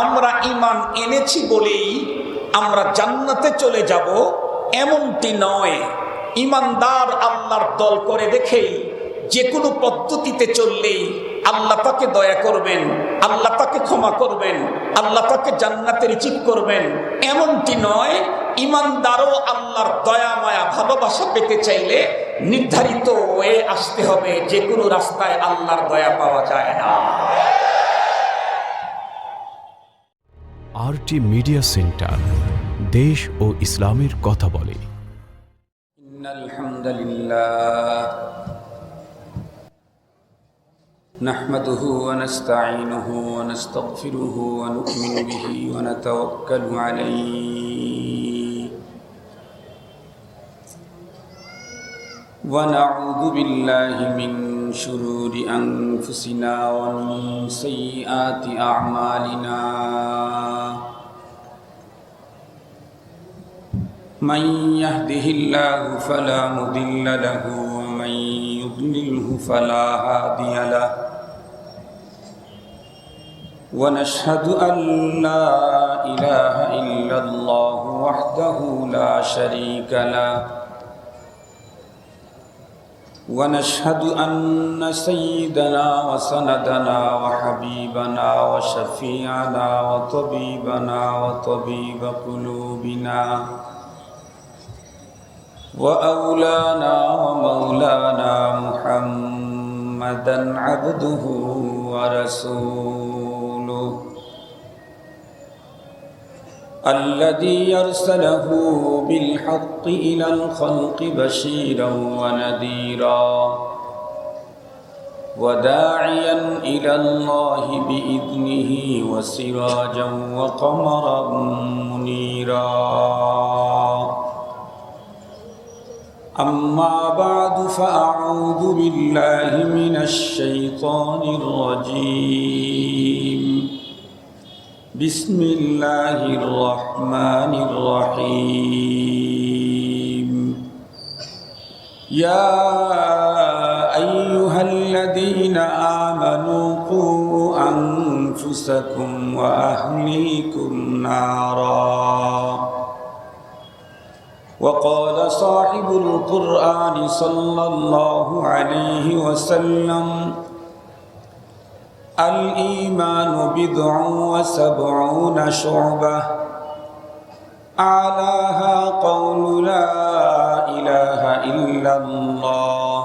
আমরা ঈমান এনেছি বলেই আমরা জান্নাতে চলে যাব এমনটি নয়। ঈমানদার আল্লাহর দল করে দেখেই যে কোনো পদ্ধতিতে চললেই আল্লাহ তাকে দয়া করবেন, আল্লাহ তাকে ক্ষমা করবেন, আল্লাহ তাকে জান্নাতে রিজিক করবেন, এমনটি নয়। ঈমানদারও আল্লাহর দয়া মায়া ভালোবাসা পেতে চাইলে নির্ধারিত হয়ে আসতে হবে। যে কোনো রাস্তায় আল্লাহর দয়া পাওয়া যায় না। আরটি মিডিয়া সেন্টার, দেশ ও ইসলামের কথা বলে। ইন্নাল হামদুলিল্লাহ নাহমাদুহু ওয়া নাস্তাঈনুহু ওয়া নাস্তাগফিরুহু ওয়া নু'মিনু বিহি ওয়া নাতাওয়াক্কালু আলাইহি ওয়া নাউযু বিল্লাহি মিন শুরুরি আনফুসিনা ওয়া মিন সাইয়্যাতি আ'মালিনা। من يهده الله فلا مضل له ومن يضلله فلا هادي له ونشهد أن لا إله إلا الله وحده لا شريك له ونشهد أن سيدنا وسندنا وحبيبنا وشفيعنا وطبيبنا وطبيب قلوبنا وأولانا ومولانا محمدا عبده ورسوله الذي أرسله بالحق إلى الخلق بشيرا ونذيرا وداعيا إلى الله بإذنه وسراجا وقمرا منيرا. أما بعد فأعوذ بالله من الشيطان الرجيم. بسم الله الرحمن الرحيم. يا أيها الذين آمنوا قوا أنفسكم وأهليكم نارا. وقال صاحب القرآن صلى الله عليه وسلم الإيمان بضع وسبعون شعبة أعلاها قول لا إله إلا الله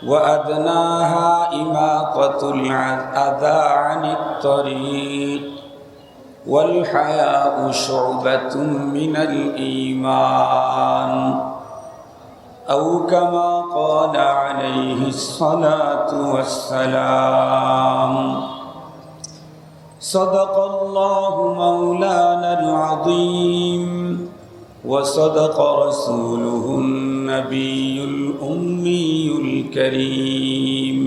وأدناها إماطة الأذى عن الطريق والحياء شعبة من الإيمان أو كما قال عليه الصلاة والسلام. صدق الله مولانا العظيم وصدق رسوله النبي الأمي الكريم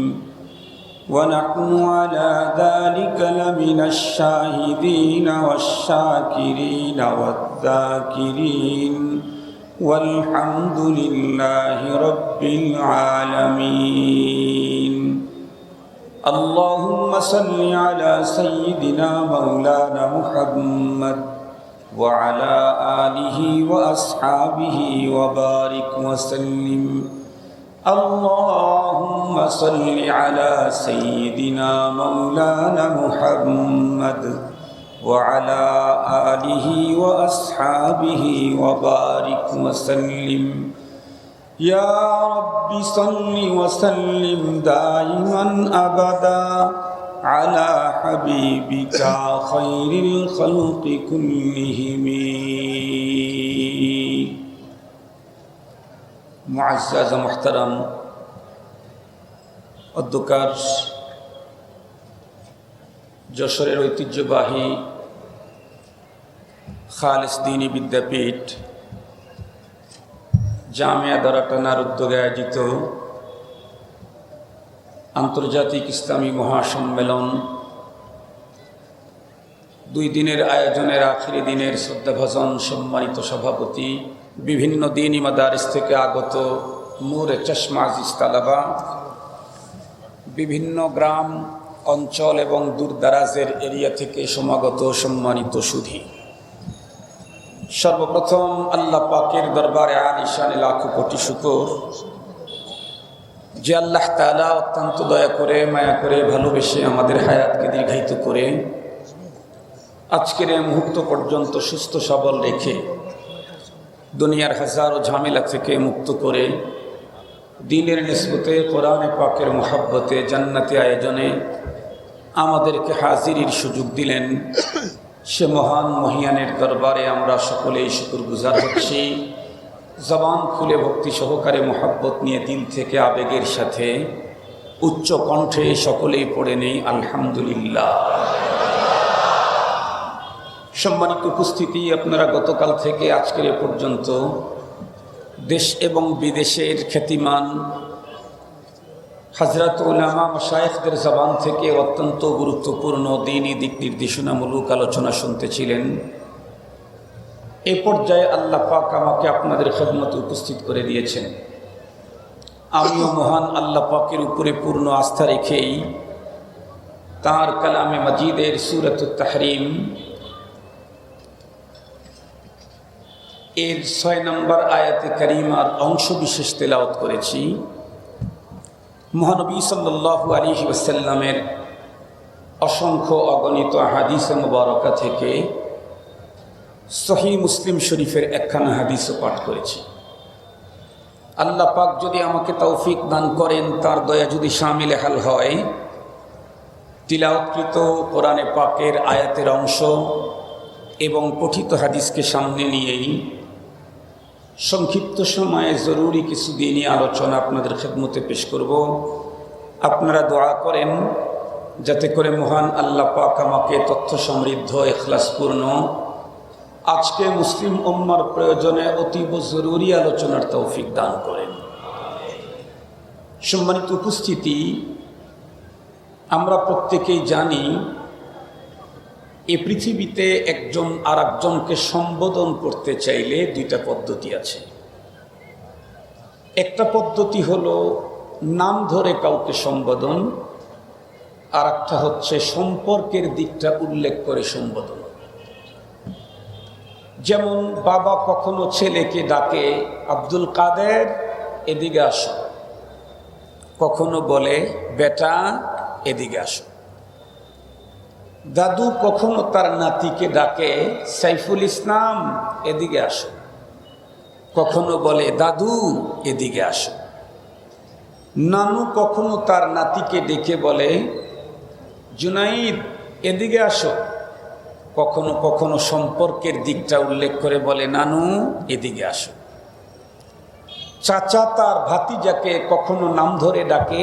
ونحن على ذلك لمن الشاهدين والشاكرين والذاكرين والحمد لله رب العالمين. اللهم صل على سيدنا مولانا محمد وعلى آله وأصحابه وبارك وسلم. اللهم صل على سيدنا مولانا محمد وعلى آله وأصحابه وبارك وسلم. يا رب صل وسلم دائما أبدا على حبيبك خير الخلق كلهم. মুআজ্জাজ মুহতারাম অধ্যকার যশোরের ঐতিহ্যবাহী খালেস দ্বীনি বিদ্যাপীঠ জামিয়া দারাটানার উদ্যোগে আয়োজিত আন্তর্জাতিক ইসলামী মহাসম্মেলন 2 দিনের আয়োজনের আখেরি দিনের শ্রদ্ধাভাজন সম্মানিত সভাপতি, বিভিন্ন দ্বীনি মাদারিস থেকে আগত নূরে চশমা আজিজ তালাবা, বিভিন্ন গ্রাম অঞ্চল এবং দূরদারাজের এরিয়া থেকে সমাগত সম্মানিত সুধী, সর্বপ্রথম আল্লাহ পাকের দরবারে আলিশানে লাখো কোটি শুকর যে আল্লাহ তাআলা অত্যন্ত দয়া করে, মায়া করে, ভালোবেসে আমাদের হায়াতকে দীর্ঘায়িত করে আজকের এই মুহূর্ত পর্যন্ত সুস্থ সবল রেখে দুনিয়ার হাজারো ঝামেলা থেকে মুক্ত করে দ্বীনের নিসবতে, কোরআনে পাকের মুহাব্বতে, জান্নাতি আয়োজনে আমাদেরকে হাজিরির সুযোগ দিলেন। সে মহান মহিয়ানের দরবারে আমরা সকলেই শুকরগুজার হচ্ছি। জবান খুলে ভক্তি সহকারে মুহাব্বত নিয়ে দিল থেকে আবেগের সাথে উচ্চ কণ্ঠে সকলেই পড়ে নেই আলহামদুলিল্লাহ। সম্মানিত উপস্থিতি, আপনারা গতকাল থেকে আজকের এ পর্যন্ত দেশ এবং বিদেশের খ্যাতিমান হযরত উলামা মাশায়েখদের জবান থেকে অত্যন্ত গুরুত্বপূর্ণ দ্বীনি দিক নির্দেশনামূলক আলোচনা শুনতেছিলেন। এ পর্যায়ে আল্লাহ পাক আমাকে আপনাদের খেদমতে উপস্থিত করে দিয়েছেন। আমিও মহান আল্লাহ পাকের উপরে পূর্ণ আস্থা রেখেই তাঁর কালামে মাজিদের সূরাতুত তাহরিম এর ৬ নম্বর আয়াতে কারিমার অংশ বিশেষ তেলাওয়াত করেছি। মহানবী সাল্লাল্লাহু আলাইহি ওয়াসাল্লামের অসংখ্য অগণিত হাদিসে মুবারকা থেকে সহিহ মুসলিম শরীফের একখানা হাদিসও পাঠ করেছি। আল্লাহ পাক যদি আমাকে তৌফিক দান করেন, তার দয়া যদি শামিলে হাল হয়, তিলাওয়াতকৃত কোরআনে পাকের আয়াতের অংশ এবং পঠিত হাদিসকে সামনে নিয়েই সংক্ষিপ্ত সময়ে জরুরি কিছু দিনই আলোচনা আপনাদের খেদমতে পেশ করব। আপনারা দোয়া করেন যাতে করে মহান আল্লাহ পাক আমাকে তথ্য সমৃদ্ধ, ইখলাসপূর্ণ আজকে মুসলিম উম্মার প্রয়োজনে অতীব জরুরি আলোচনার তৌফিক দান করেন। সম্মানিত উপস্থিতি, আমরা প্রত্যেকেই জানি এই পৃথিবীতে একজন আর একজনকে সম্বোধন করতে চাইলে দুইটা পদ্ধতি আছে। একটা পদ্ধতি হলো নাম ধরে কাউকে সম্বোধন, আর একটা হচ্ছে সম্পর্কের দিকটা উল্লেখ করে সম্বোধন। যেমন বাবা কখনো ছেলেকে ডাকে আব্দুল কাদের এদিকে আসো, কখনো বলে বেটা এদিকে আসো। দাদু কখনো তার নাতিকে ডাকে সাইফুল ইসলাম এদিকে আসো, কখনো বলে দাদু এদিকে আসো। নানু কখনো তার নাতিকে ডেকে বলে জুনাইদ এদিকে আসো, কখনো কখনো সম্পর্কের দিকটা উল্লেখ করে বলে নানু এদিকে আসো। চাচা তার ভাতিজাকে কখনো নাম ধরে ডাকে,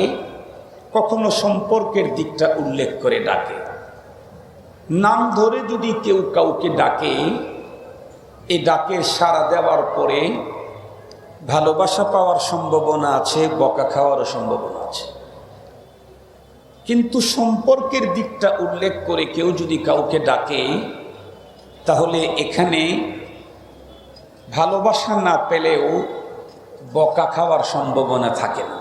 কখনো সম্পর্কের দিকটা উল্লেখ করে ডাকে। নাম ধরে যদি কেউ কাউকে ডাকে, এই ডাকের সাড়া দেওয়ার পরে ভালোবাসা পাওয়ার সম্ভাবনা আছে, বকা খাওয়ারও সম্ভাবনা আছে। কিন্তু সম্পর্কের দিকটা উল্লেখ করে কেউ যদি কাউকে ডাকে, তাহলে এখানে ভালোবাসা না পেলেও বকা খাওয়ার সম্ভাবনা থাকে না।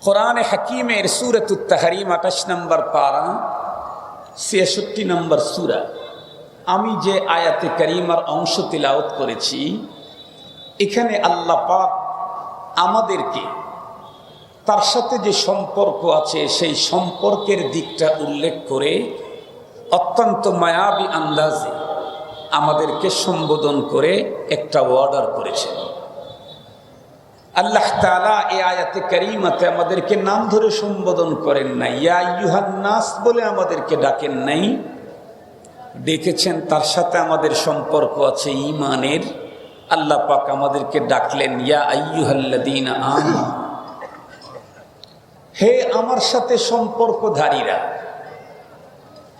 কোরআনে হাকিমের সূরাতুত তাহরিম ২৮ নম্বর পারা ৬৬ নম্বর সূরা, আমি যে আয়াতে কারিমার অংশ তিলাওয়াত করেছি, এখানে আল্লাহ পাক আমাদেরকে তার সাথে যে সম্পর্ক আছে সেই সম্পর্কের দিকটা উল্লেখ করে অত্যন্ত মায়াবী আন্দাজে আমাদেরকে সম্বোধন করে একটা অর্ডার করেছেন। আল্লাহ তাআলা এই আয়াতে কারিমাতে আমাদেরকে নাম ধরে সম্বোধন করেন নাই, ইয়া আইয়ুহান নাস বলে আমাদেরকে ডাকেন নাই, ডেকেছেন তার সাথে আমাদের সম্পর্ক আছে ঈমানের। আল্লাহ পাক আমাদেরকে ডাকলেন ইয়া আইয়ুহাল্লাযীনা আমানু, হে আমার সাথে সম্পর্কধারীরা,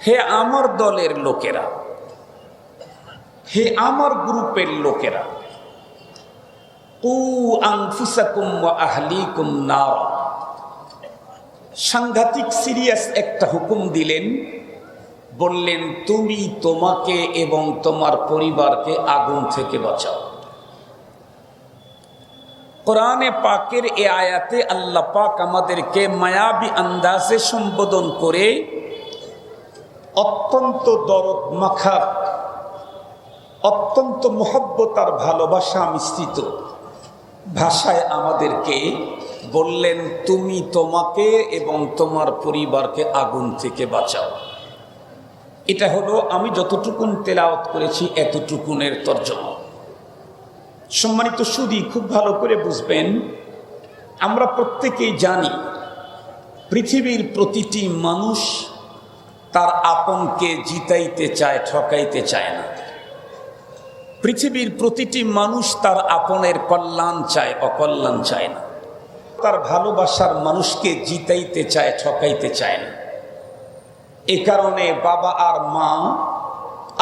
হে আমার দলের লোকেরা, হে আমার গ্রুপের লোকেরা, কু আনফুসাকুম ওয়া আহলিকুম নার, সাংঘাতিক সিরিয়াস একটা হুকুম দিলেন। বললেন তুমি তোমাকে এবং তোমার পরিবারকে আগুন থেকে বাঁচাও। কোরআনে পাকের এ আয়াতে আল্লাহ পাক আমাদেরকে মায়াবী আন্দাজে সম্বোধন করে অত্যন্ত দরদ মাখা, অত্যন্ত মহব্বত আর ভালোবাসা মিশ্রিত ভাষায় আমাদেরকে বললেন, তুমি তোমাকে এবং তোমার পরিবারকে আগুন থেকে বাঁচাও। এটা হলো আমি যতটুকুন তেলাওয়াত করেছি এতটুকুনের তর্জমা। সম্মানিত সুধী, খুব ভালো করে বুঝবেন, আমরা প্রত্যেকেই জানি পৃথিবীর প্রতিটি মানুষ তার আপনকে জিতাইতে চায়, ঠকাইতে চায় না। পৃথিবীর প্রতিটি মানুষ তার আপনের কল্যাণ চায়, অকল্যাণ চায় না। তার ভালোবাসার মানুষকে জিতাইতে চায়, ঠকাইতে চায় না। এ কারণে বাবা আর মা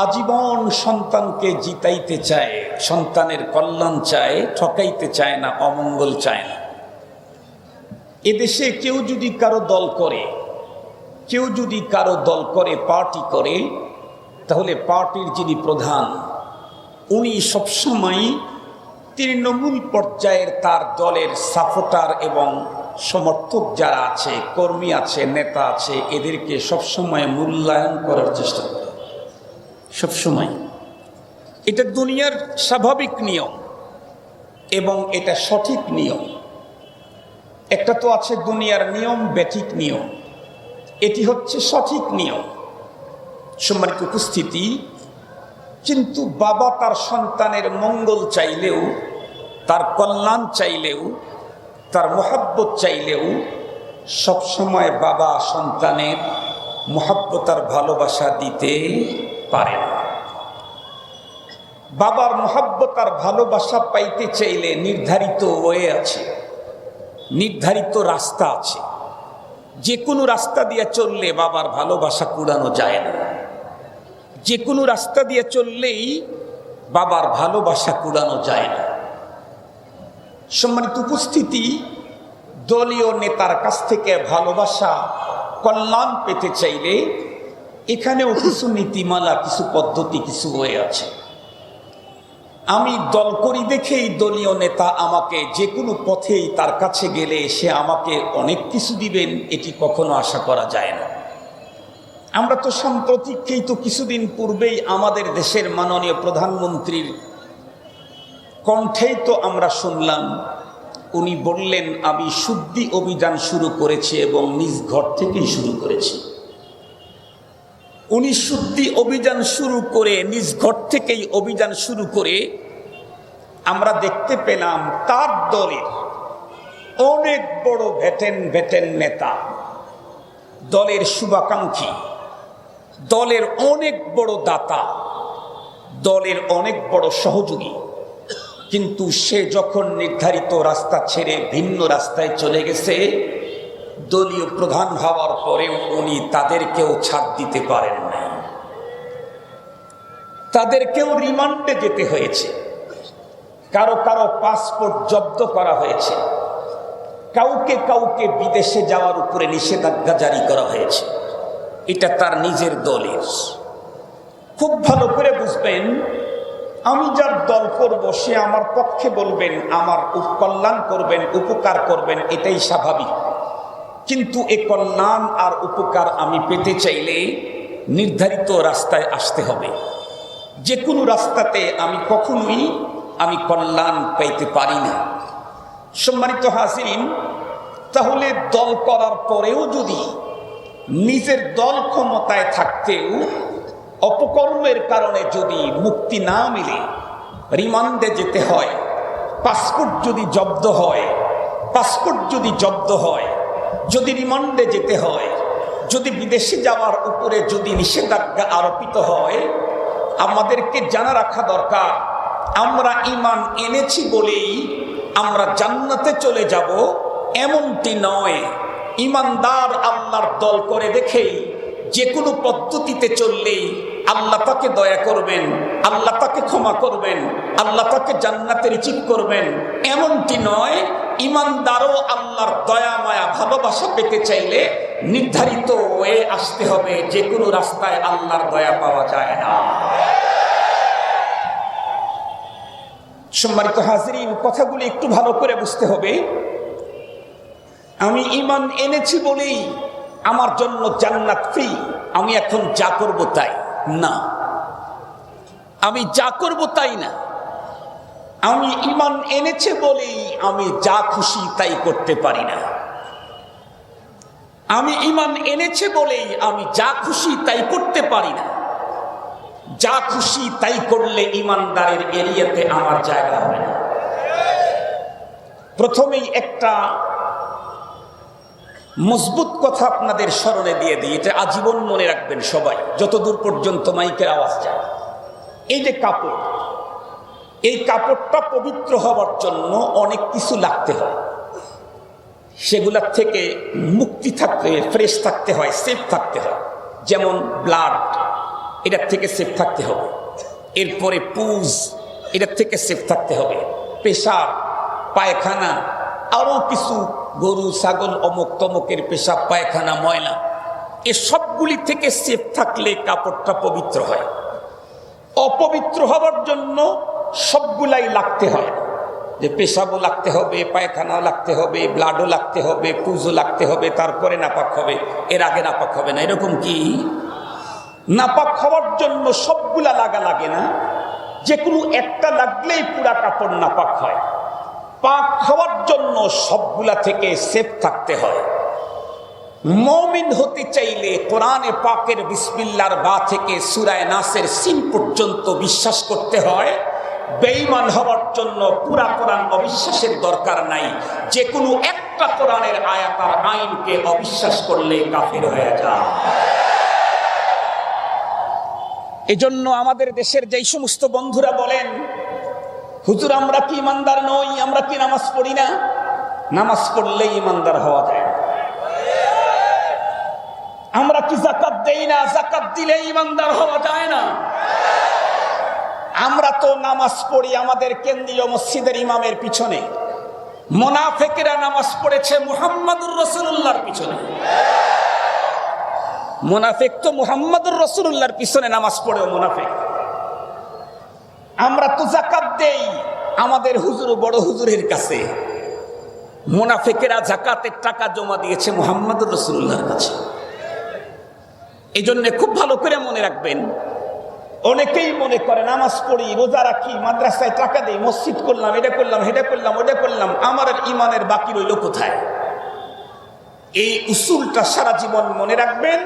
আজীবন সন্তানকে জিতাইতে চায়, সন্তানের কল্যাণ চায়, ঠকাইতে চায় না, অমঙ্গল চায় না। এদেশে কেউ যদি কারো দল করে, কেউ যদি কারো দল করে, পার্টি করে, তাহলে পার্টির যিনি প্রধান উনি সবসময় তৃণমূল পর্যায়ের তার দলের সাপোর্টার এবং সমর্থক যারা আছে, কর্মী আছে, নেতা আছে, এদেরকে সবসময় মূল্যায়ন করার চেষ্টা করে। সবসময় এটা দুনিয়ার স্বাভাবিক নিয়ম এবং এটা সঠিক নিয়ম। একটা তো আছে দুনিয়ার নিয়ম, ব্যাঠিক নিয়ম, এটি হচ্ছে সঠিক নিয়ম। সম্মানিত উপস্থিতি, কিন্তু বাবা তার সন্তানের মঙ্গল চাইলেও, তার কল্যাণ চাইলেও, তার মহব্বত চাইলেও সবসময় বাবা সন্তানের মহব্বত আর ভালোবাসা দিতে পারে না। বাবার মহব্বত আর ভালোবাসা পাইতে চাইলে নির্ধারিত ওয়ে আছে, নির্ধারিত রাস্তা আছে। যে কোনো রাস্তা দিয়ে চললে বাবার ভালোবাসা কুড়ানো যায় না। যে কোনো রাস্তা দিয়ে চললেই বাবার ভালোবাসা কুড়ানো যায় না। সম্মানিত উপস্থিতি, দলীয় নেতার কাছ থেকে ভালোবাসা, কল্যাণ পেতে চাইলে এখানেও কিছু নীতিমালা, কিছু পদ্ধতি, কিছু ওয়ে আছে। আমি দল করি দেখেই দলীয় নেতা আমাকে যে কোনো পথেই তার কাছে গেলে সে আমাকে অনেক কিছু দিবেন, এটি কখনো আশা করা যায় না। আমরা তো সাম্প্রতিককেই তো কিছুদিন পূর্বেই আমাদের দেশের মাননীয় প্রধানমন্ত্রীর কণ্ঠেই তো আমরা শুনলাম, উনি বললেন আমি শুদ্ধি অভিযান শুরু করেছি এবং নিজ ঘর থেকেই শুরু করেছি। উনি শুদ্ধি অভিযান শুরু করে, নিজ ঘর থেকেই অভিযান শুরু করে আমরা দেখতে পেলাম তার দলের অনেক বড় ভেটেন নেতা, দলের শুভাকাঙ্ক্ষী, দলের অনেক বড় দাতা, দলের অনেক বড় সহযোগী, কিন্তু সে যখন নির্ধারিত রাস্তা ছেড়ে ভিন্ন রাস্তায় চলে গেছে, দলীয় প্রধান হওয়ার পরেও উনি তাদেরকেও ছাড় দিতে পারেন নাই। তাদেরকেও রিমান্ডে যেতে হয়েছে, কারো কারো পাসপোর্ট জব্দ করা হয়েছে, কাউকে কাউকে বিদেশে যাওয়ার উপরে নিষেধাজ্ঞা জারি করা হয়েছে। এটা তার নিজের দলের। খুব ভালো করে বুঝবেন, আমি যার দল করব সে আমার পক্ষে বলবেন, আমার কল্যাণ করবেন, উপকার করবেন, এটাই স্বাভাবিক। কিন্তু এ কল্যাণ আর উপকার আমি পেতে চাইলে নির্ধারিত রাস্তায় আসতে হবে। যে কোনো রাস্তাতে আমি কখনোই কল্যাণ পাইতে পারি না। সম্মানিত হাজিরিন, তাহলে দল করার পরেও যদি নিজের দল ক্ষমতায় থাকতেও অপকর্মের কারণে যদি মুক্তি না মিলে, রিমান্ডে যেতে হয়, পাসপোর্ট যদি জব্দ হয়, যদি রিমান্ডে যেতে হয়, যদি বিদেশে যাওয়ার উপরে যদি নিষেধাজ্ঞা আরোপিত হয়, আমাদেরকে জানা রাখা দরকার, আমরা ঈমান এনেছি বলেই আমরা জান্নাতে চলে যাব এমনটি নয়। ঈমানদার আল্লাহর দল করে দেখেই যে কোনো পদ্ধতিতে চললেই আল্লাহ তাকে দয়া করবেন, আল্লাহ তাকে ক্ষমা করবেন, আল্লাহ তাকে জান্নাতে রিজিক করবেন, এমনটি নয়। ঈমানদারও আল্লাহর দয়া, মায়া, ভালোবাসা পেতে চাইলে নির্ধারিত ওয়ে আসতে হবে। যে কোনো রাস্তায় আল্লাহর দয়া পাওয়া যায় না। সম্মানিত হাজিরিন, কথাগুলি একটু ভালো করে বুঝতে হবে। আমি ঈমান এনেছি বলেই আমার জন্য জান্নাত ফ্রি, আমি এখন যা করব তাই না। আমি যা করব তাই না। আমি ঈমান এনেছে বলেই আমি যা খুশি তাই করতে পারি না। আমি ঈমান এনেছে বলেই আমি যা খুশি তাই করতে পারি না। যা খুশি তাই করলে ঈমানদারের এরিয়াতে আমার জায়গা হবে না। প্রথমেই একটা মজবুত কথা আপনাদের স্মরণে দিয়ে দিই, এটা আজীবন মনে রাখবেন সবাই, যতদূর পর্যন্ত মাইকের আওয়াজ যায়। এই যে কাপড়, এই কাপড়টা পবিত্র হওয়ার জন্য অনেক কিছু লাগতে হয়। সেগুলোর থেকে মুক্তি থাকতে, ফ্রেশ থাকতে হয়, সেফ থাকতে হয়। যেমন ব্লাড, এটার থেকে সেফ থাকতে হবে। এরপরে পুজ, এটার থেকে সেফ থাকতে হবে। পেশাব, পায়খানা, আরও কিছু গরু ছাগল অমুক তমুকের পেশাব পায়খানা ময়লা, এ সবগুলি থেকে সেফ থাকলে কাপড়টা পবিত্র হয়। অপবিত্র হওয়ার জন্য সবগুলাই লাগতে হয়, যে পেশাবও লাগতে হবে, পায়খানাও লাগতে হবে, ব্লাডও লাগতে হবে, পুজও লাগতে হবে, তারপরে নাপাক হবে। এর আগে নাপাক হবে না, এরকম কি? নাপাক হওয়ার জন্য সবগুলা লাগা লাগে না, যে কোনো একটা লাগলেই পুরা কাপড় নাপাক হয়। পাক হওয়ার জন্য সবগুলা থেকে সেফ থাকতে হয়। মুমিন হতে চাইলে কোরআনে পাকের বিসমিল্লাহর বা থেকে সূরা নাসের সিন পর্যন্ত বিশ্বাস করতে হয়। বেঈমান হওয়ার জন্য পুরা কোরআন অবিশ্বাসের দরকার নাই, যে কোনো একটা কোরআনের আয়াত আর আইনকে অবিশ্বাস করলে কাফের হয়ে যায়। এজন্য আমাদের দেশের যেই সমস্ত বন্ধুরা বলেন, হুজুর আমরা কি ইমানদার নই, আমরা কি নামাজ পড়ি না? নামাজ পড়লেই ইমানদার হওয়া যায় না। আমরা কি যাকাত দেই না, যাকাত দিলেই ইমানদার হওয়া যায় না। আমরা তো নামাজ পড়ি আমাদের কেন্দ্রীয় মসজিদের ইমামের পিছনে, মুনাফিকরা নামাজ পড়েছে মুহাম্মদুর রাসূলুল্লাহর পিছনে। মুনাফিক তো মুহাম্মদুর রাসূলুল্লাহর পিছনে নামাজ পড়েও মুনাফিক। আমরা তো যাকাত দেই আমাদের হুজুর বড় হুজুরের কাছে, মুনাফিকেরা যাকাতের টাকা জমা দিয়েছে মুহাম্মদুর রাসূলুল্লাহর কাছে। এই জন্য খুব ভালো করে মনে রাখবেন, অনেকেই মনে করে নামাজ পড়ি, রোজা রাখি, মাদ্রাসায় টাকা দেই, মসজিদ করলাম, এটা করলাম, হেটা করলাম, ওটা করলাম, আমার ইমানের বাকি রইল কোথায়? এই উসুলটা সারা জীবন মনে রাখবেন।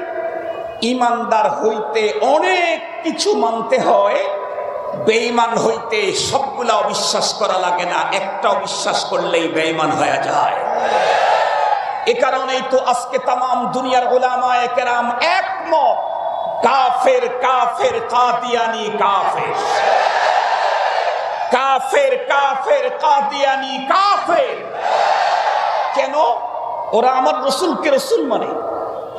ইমানদার হইতে অনেক কিছু মানতে হয়, বেঈমান হইতে সবগুলা অবিশ্বাস করা লাগে না, একটা অবিশ্বাস করলেই বেঈমান হয়ে যায়। এ কারণেই তো আজকে তামাম দুনিয়ার উলামায়ে কেরাম একমত, কাফের কাফের কাদিয়ানি কাফের, কাফের কাফের কাদিয়ানি কাফের। কেন? ওরা আমার রসুলকে রসুল মানে,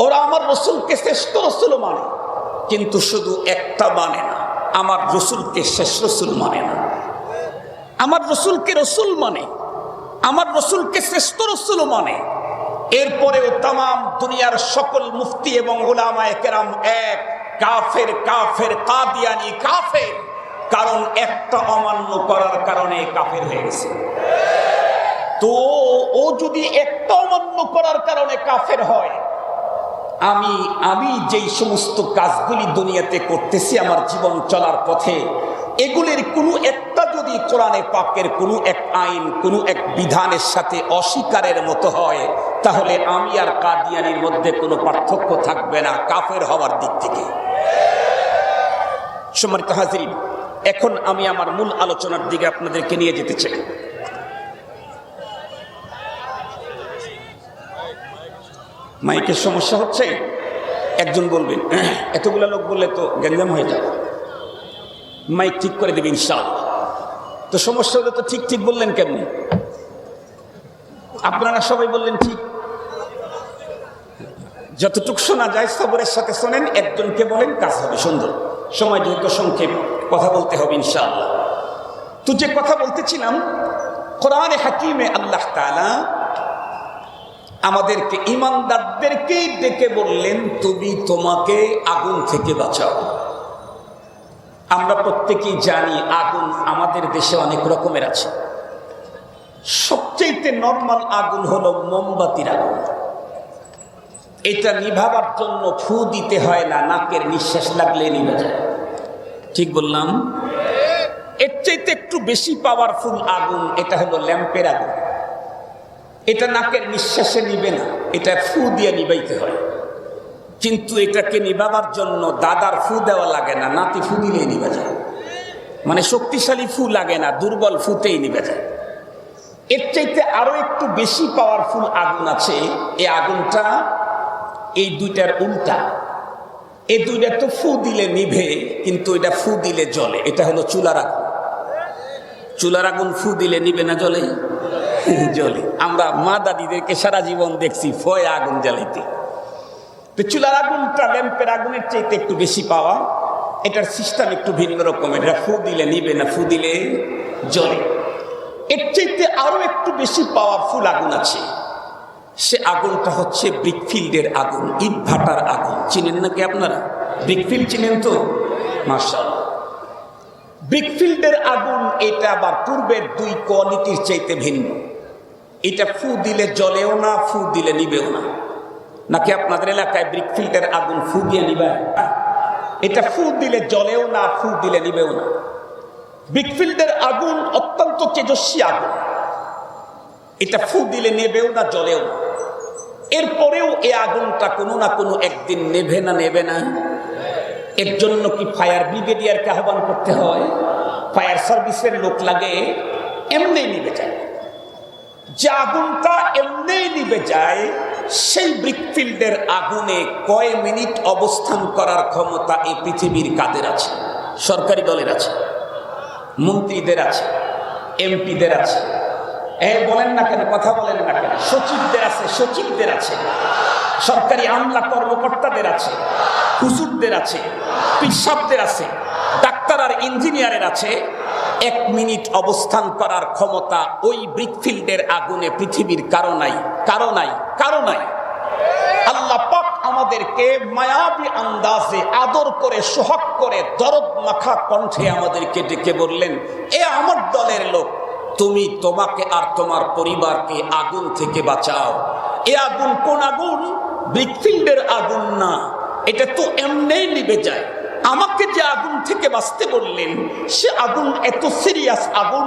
ওরা আমার রসুলকে শ্রেষ্ঠ রসুল মানে, কিন্তু শুধু একটা মানে না, আমার রসুলকে শেষ রসুল মানে না। আমার রসুলকে রসুল মানে, আমার রসুলকে শ্রেষ্ঠ রসুল মানে। এরপরেও তামাম দুনিয়ার সকল মুফতি এবং উলামায়ে কেরাম এক, কাফের কাফের কাদিয়ানি কাফের। কারণ একটা অমান্য করার কারণে কাফের হয়ে গেছে। তো ও যদি একটা অমান্য করার কারণে কাফের হয়, আমি যেই সমস্ত কাজগুলি দুনিয়াতে করতেছি আমার জীবন চলার পথে, এগুলির কোনো একটা যদি কোরআনে পাকের কোনো এক আইন, কোনো এক বিধানের সাথে অস্বীকারের মতো হয়, তাহলে আমি আর কাদিয়ানির মধ্যে কোনো পার্থক্য থাকবে না কাফের হওয়ার দিক থেকে। সম্মানিত হাজিরিন, এখন আমি আমার মূল আলোচনার দিকে আপনাদেরকে নিয়ে যেতে চাই। মাইকের সমস্যা হচ্ছে, একজন বলবেন, এতগুলো লোক বললে তো গ্যাঞ্জাম হয়ে যাবে, মাইক ঠিক করে দেবে ইনশাআল্লাহ। তো সমস্যা হলে তো ঠিক ঠিক বললেন কেমনি? আপনারা সবাই বললেন ঠিক। যতটুক শোনা যায় সবরের সাথে শোনেন, একজনকে বলেন, কাজ হবে সুন্দর। সময় যেহেতু সংক্ষেপ, কথা বলতে হবে ইনশাআল্লাহ। তো যে কথা বলতেছিলাম, কোরআনে হাকিমে আল্লাহ তাআলা আমাদেরকে ঈমানদারদেরকেই ডেকে বললেন, তুমি তোমাকে আগুন থেকে বাঁচাও। আমরা প্রত্যেকেই জানি আগুন আমাদের দেশে অনেক রকমের আছে। সবচেয়ে নরমাল আগুন হলো মোমবাতির আগুন। এটা নিভাবার জন্য ফু দিতে হয় না, নাকের নিঃশ্বাস লাগলে নিভে যায়। ঠিক বললাম? এর চাইতে একটু বেশি পাওয়ারফুল আগুন এটা হলো ল্যাম্পের আগুন। এটা নাকের নিঃশ্বাসে নিবে না, এটা ফু দিয়ে নিবাইতে হয়। কিন্তু এটাকে নিভাবার জন্য দাদার ফু দেওয়া লাগে না, নাতি ফু দিলেই নিভে যায়। মানে শক্তিশালী ফু লাগে না, দুর্বল ফুতেই নিভে যায়। এর চাইতে আরো একটু বেশি পাওয়ারফুল আগুন আছে। এই আগুনটা এই দুইটার উল্টা। এই দুইটা তো ফু দিলে নিভে, কিন্তু এটা ফু দিলে জ্বলে। এটা হলো চুলার আগুন। চুলার আগুন ফু দিলে নিবে না, জ্বলে? জ্বলে। আমরা মা দাদিদেরকে সারা জীবন দেখছি ফয়ে আগুন জ্বালাইতে। তো চুলার আগুনটা ল্যাম্পের আগুনের চাইতে একটু বেশি পাওয়া। এটার সিস্টেম একটু ভিন্ন রকমের। এটা ফু দিলে নিবে না, ফু দিলে জ্বলে। এর চাইতে আরো একটু বেশি পাওয়ারফুল আগুন আছে। সে আগুনটা হচ্ছে ব্রিকফিল্ডের আগুন, ইট ভাটার আগুন। চিনেন নাকি আপনারা? ব্রিকফিল্ড চিনেন তো? মাশাআল্লাহ। ব্রিকফিল্ডের আগুন এটা আবার পূর্বের দুই কোয়ালিটির চাইতে ভিন্ন। এটা ফু দিলে জ্বলেও না, ফু দিলে নিবেও না। নাকি আপনাদের এলাকায় ব্রিকফিল্ডের আগুন ফু দিয়ে নিবে? এটা ফু দিলে জ্বলেও না, ফু দিলে নিবেও না। ব্রিকফিল্ডের আগুন অত্যন্ত তেজস্বী আগুন। এটা ফু দিলে নেবেও না, জ্বলেও না। এরপরেও এই আগুনটা কোনো না কোনো একদিন নেবে না, নেবে না। এর জন্য কি ফায়ার ব্রিগেডিয়ারকে আহ্বান করতে হয়? ফায়ার সার্ভিসের লোক লাগে? এমনি নিবে যায়। যে আগুনটা এমনি নিবে যায়, সেই ব্রিকফিল্ডের আগুনে কয় মিনিট অবস্থান করার ক্ষমতা এই পৃথিবীর কাদের আছে? সরকারি দলের আছে, মন্ত্রীদের আছে, এমপিদের আছে। বলেন না কেন, কথা বলেন না কেন? সচিবদের আছে, সচিবদের আছে, সরকারি আমলা কর্মকর্তাদের আছে, হুজুরদের আছে, পিসাবদের আছে, ডাক্তার আর ইঞ্জিনিয়ারের আছে। 1 মিনিট অবস্থান করার ক্ষমতা ওই ব্রিকফিল্ডের আগুনে পৃথিবীর কারো নাই, কারো নাই, কারো নাই। আল্লাহ পাক আমাদেরকে মায়াবী আন্দাজে আদর করে, সোহাগ করে, দরদ মাখা কণ্ঠে আমাদেরকে ডেকে বললেন, এ আমার দলের লোক, তুমি তোমাকে আর তোমার পরিবারকে আগুন থেকে বাঁচাও। এ আগুন কোন আগুন? ব্রিকফিল্ডের আগুন না, এটা তো এমনিই নিভে যায়। আমাকে যে আগুন থেকে বাঁচতে বললেন, সে আগুন এত সিরিয়াস আগুন,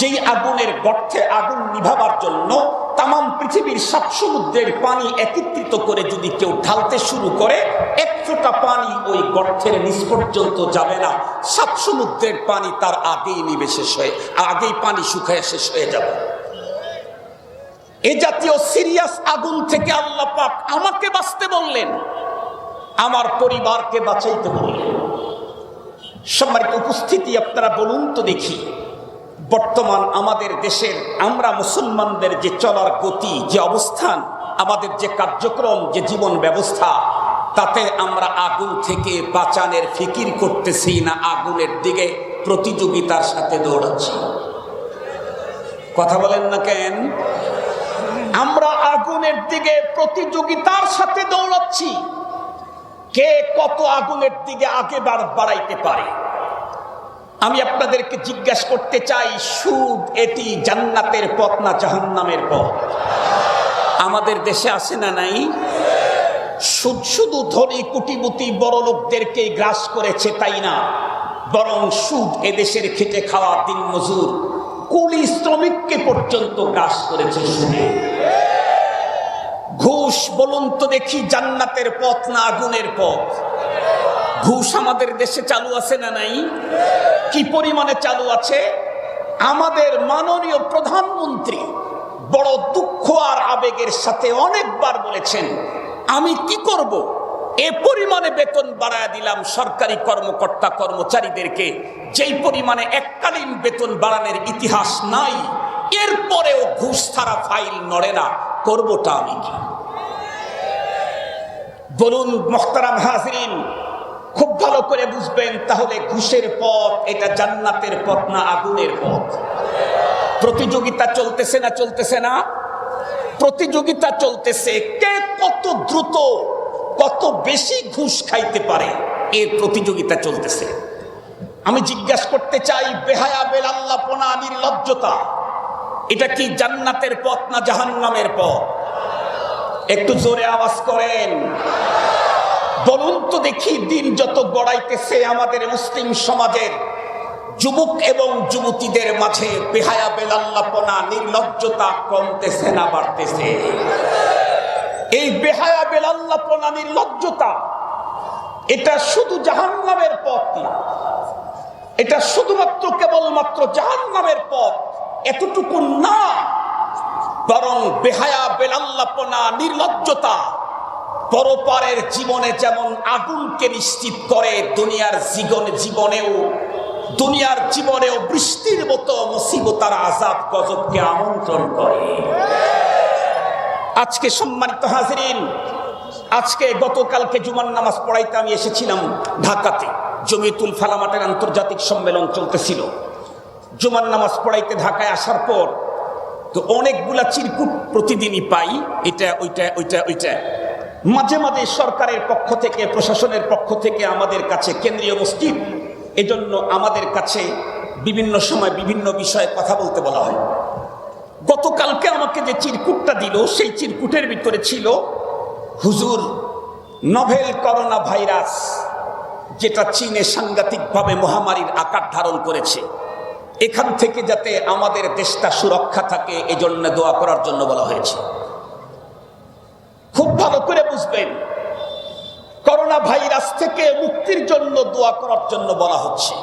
যেই আগুনের গর্তে আগুন নিভাবার জন্য তামাম পৃথিবীর 7 সমুদ্রের পানি একত্রিত করে যদি কেউ ঢালতে শুরু করে, 1 ফোঁটা পানি ওই গর্তের নিচ পর্যন্ত যাবে না। 7 সমুদ্রের পানি তার আগেই নিভে শেষ হয়ে, আগেই পানি শুকায় শেষ হয়ে যাবে। এ জাতীয় সিরিয়াস আগুন থেকে আল্লাহ পাক আমাকে বাঁচতে বললেন, আমার পরিবারকে বাঁচাইতে বললেন। সম্মানিত উপস্থিতি, আপনারা বলুন তো দেখি, বর্তমান আমাদের দেশের আমরা মুসলমানদের যে চলার গতি, যে অবস্থান, আমাদের যে কার্যক্রম, যে জীবন ব্যবস্থা, তাতে আমরা আগুন থেকে বাঁচানোর ফিকির করতেছি না, আগুনের দিকে প্রতিযোগিতার সাথে দৌড়াচ্ছি? কথা বলেন না কেন? আমরা আগুনের দিকে প্রতিযোগিতার সাথে দৌড়াচ্ছি। কে কত আগুনের দিকে আগে বাড়াইতে পারে। আমি আপনাদেরকে জিজ্ঞাসা করতে চাই, সুদ এটি জান্নাতের পথ না জাহান্নামের পথ? আমাদের দেশে আছে না নাই? সুদ শুধু ধনী কোটিপতি বড় লোকদেরকে গ্রাস করেছে তাই না, বরং সুদ এদেশের খেটে খাওয়া দিনমজুর কুলি শ্রমিককে পর্যন্ত গ্রাস করেছে সুদে। ঘুষ বলুন তো দেখি জান্নাতের পথ না আগুনের পথ? ঘুষ আমাদের দেশে চালু আছে না নাই? কি পরিমাণে চালু আছে? আমাদের মাননীয় প্রধানমন্ত্রী বড় দুঃখ আর আবেগের সাথে অনেকবার বলেছেন, আমি কি করব, এ পরিমাণে বেতন বাড়ায় দিলাম সরকারি কর্মকর্তা কর্মচারীদেরকে, যেই পরিমাণে এককালীন বেতন বাড়ানোর ইতিহাস নাই, এরপরেও ঘুষ ছাড়া ফাইল নড়ে না, করবোটা আমি কি? বলুন মোহতারাম হাজরিন, খুব ভালো করে বুঝবেন, তাহলে ঘুষের পথ এটা জান্নাতের পথ না আগুনের পথ? প্রতিযোগিতা চলতেছে না, চলতেছে না? প্রতিযোগিতা চলতেছে, কে কত দ্রুত কত বেশি ঘুষ খাইতে পারে, এর প্রতিযোগিতা চলতেছে। আমি জিজ্ঞাসা করতে চাই, বেহায়া বেলাল্লাপনা নির্লজ্জতা এটা কি জান্নাতের পথ না জাহান্নামের পথ? একটু জোরে আওয়াজ করেন, বলুন তো দেখি। দিন যত গড়াইতেছে আমাদের মুসলিম সমাজের যুবক এবং যুবতীদের মাঝে বেহায়া বেলাল্লাপনা নির্লজ্জতা কমতেছে না বাড়তেছে? এই বেহায়া বেলাল্লাপনা নির্লজ্জতা এটা শুধু জাহান্নামের পথ না, এটা শুধুমাত্র কেবলমাত্র জাহান্নামের পথ এতটুকু না, বরং বেহায়া বেলাল্লাপনা নির্লজ্জতা পরপারের জীবনে যেমন আগুনকে নিশ্চিত করে, দুনিয়ার জীবনেও বৃষ্টির মতো মুসিবত আর আযাব গজবকে আমন্ত্রণ করে। আজকে সম্মানিত হাজিরিন, আজকে গতকালকে জুমার নামাজ পড়াইতে আমি এসেছিলাম ঢাকাতে। জমিয়তুল ফালামাতের আন্তর্জাতিক সম্মেলন চলতেছিল। জুমার নামাজ পড়াইতে ঢাকায় আসার পর তো অনেকগুলা চিরকুট প্রতিদিনই পাই, এটা ওইটা ওইটা ওইটা। মাঝে মাঝে সরকারের পক্ষ থেকে, প্রশাসনের পক্ষ থেকে আমাদের কাছে, কেন্দ্রীয় মসজিদ এজন্য আমাদের কাছে বিভিন্ন সময় বিভিন্ন বিষয়ে কথা বলতে বলা হয়। গতকালকে আমাকে যে চিরকুটটা দিল, সেই চিরকুটের ভিতরে ছিল, হুজুর, নভেল করোনা ভাইরাস যেটা চীনে সাংঘাতিকভাবে মহামারীর আকার ধারণ করেছে, এখান থেকে যাতে আমাদের দেশটা সুরক্ষা থাকে এজন্য দোয়া করার জন্য বলা হয়েছে। খুব ভালো করে বুঝবেন, করোনা ভাইরাস থেকে মুক্তির জন্য দোয়া করার জন্য বলা হচ্ছে,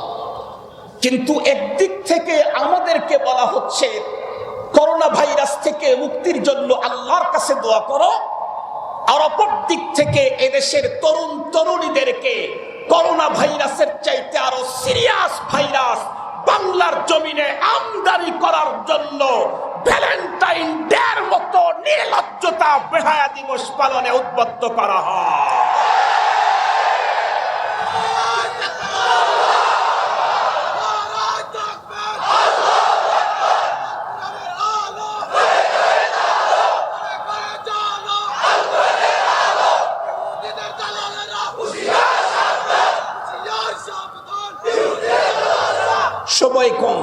কিন্তু একদিক থেকে আমাদেরকে বলা হচ্ছে করোনা ভাইরাস থেকে মুক্তির জন্য আল্লাহর কাছে দোয়া করো, আর অপর দিক থেকে এদেশের তরুণ তরুণীদেরকে করোনা ভাইরাসের চাইতে আরো সিরিয়াস ভাইরাস বাংলার জমিনে আমদানি করার জন্য ভ্যালেন্টাইন ডের মতো নির্লজ্জতা বেহায়া দিবস পালনে উদ্বুদ্ধ করা হয়। সময় কম,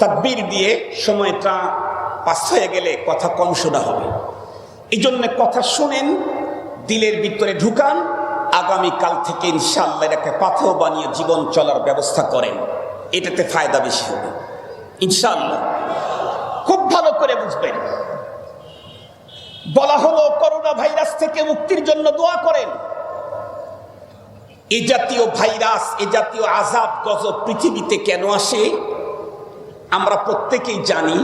তাকবীর দিয়ে সময়টা পাস হয়ে গেলে কথা কম শোনা হবে। এই জন্য কথা শুনেন, দিলের ভিতরে ঢুকান, আগামীকাল থেকে ইনশাআল্লাহ এটাকে পাথর বানিয়ে জীবন চলার ব্যবস্থা করেন, এটাতে ফায়দা বেশি হবে ইনশাআল্লাহ। খুব ভালো করে বুঝবেন, বলা হলো করোনা ভাইরাস থেকে মুক্তির জন্য দোয়া করেন। এই জাতীয় ভাইরাস, এই জাতীয় আযাব গজব পৃথিবীতে কেন আসে আমরা প্রত্যেকেই জানি।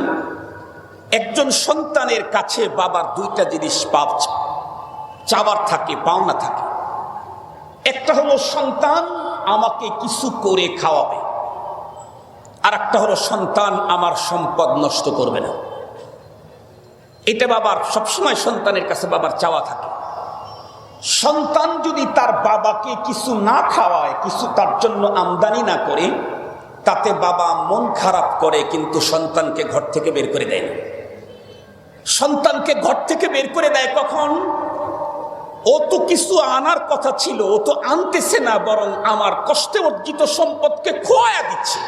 একজন সন্তানের কাছে বাবার দুইটা জিনিস চাওয়ার থাকে, পাওনা থাকে। একটা হলো সন্তান আমাকে কিছু করে খাওয়াবে, আর একটা হলো সন্তান আমার সম্পদ নষ্ট করবে না। এটা বাবার সবসময় সন্তানের কাছে বাবার চাওয়া থাকে। সন্তান যদি তার বাবাকে কিছু না খাওয়ায়, কিছু তার জন্য আমদানি না করে, তাতে বাবা মন খারাপ করে, কিন্তু সন্তানকে ঘর থেকে বের করে দেয় না। সন্তানকে ঘর থেকে বের করে দেয় কখন? ও তো কিছু আনার কথা ছিল, ও তো আনতেছে না, বরং আমার কষ্টে অর্জিত সম্পদকে খোয়া দিচ্ছে।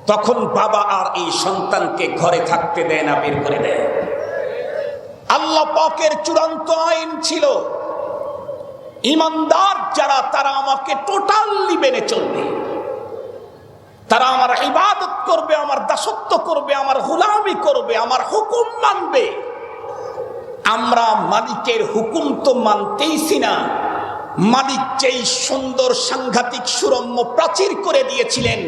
তখন বাবা আর এই সন্তানকে ঘরে থাকতে দেয় না, বের করে দেয়। আল্লাহ পাকের চূড়ান্ত আইন ছিল, ইমানদার যারা তারা আমাকে টোটালি মেনে চলবে, তারা আমার ইবাদত করবে, আমার দাসত্ব করবে, আমার গোলামি করবে, আমার হুকুম মানবে। আমরা মালিকের হুকুম তো মানতেইছি না। মালিক যেই সুন্দর সাংঘাতিক সুরম্য প্রাচীর করে দিয়েছিলেন,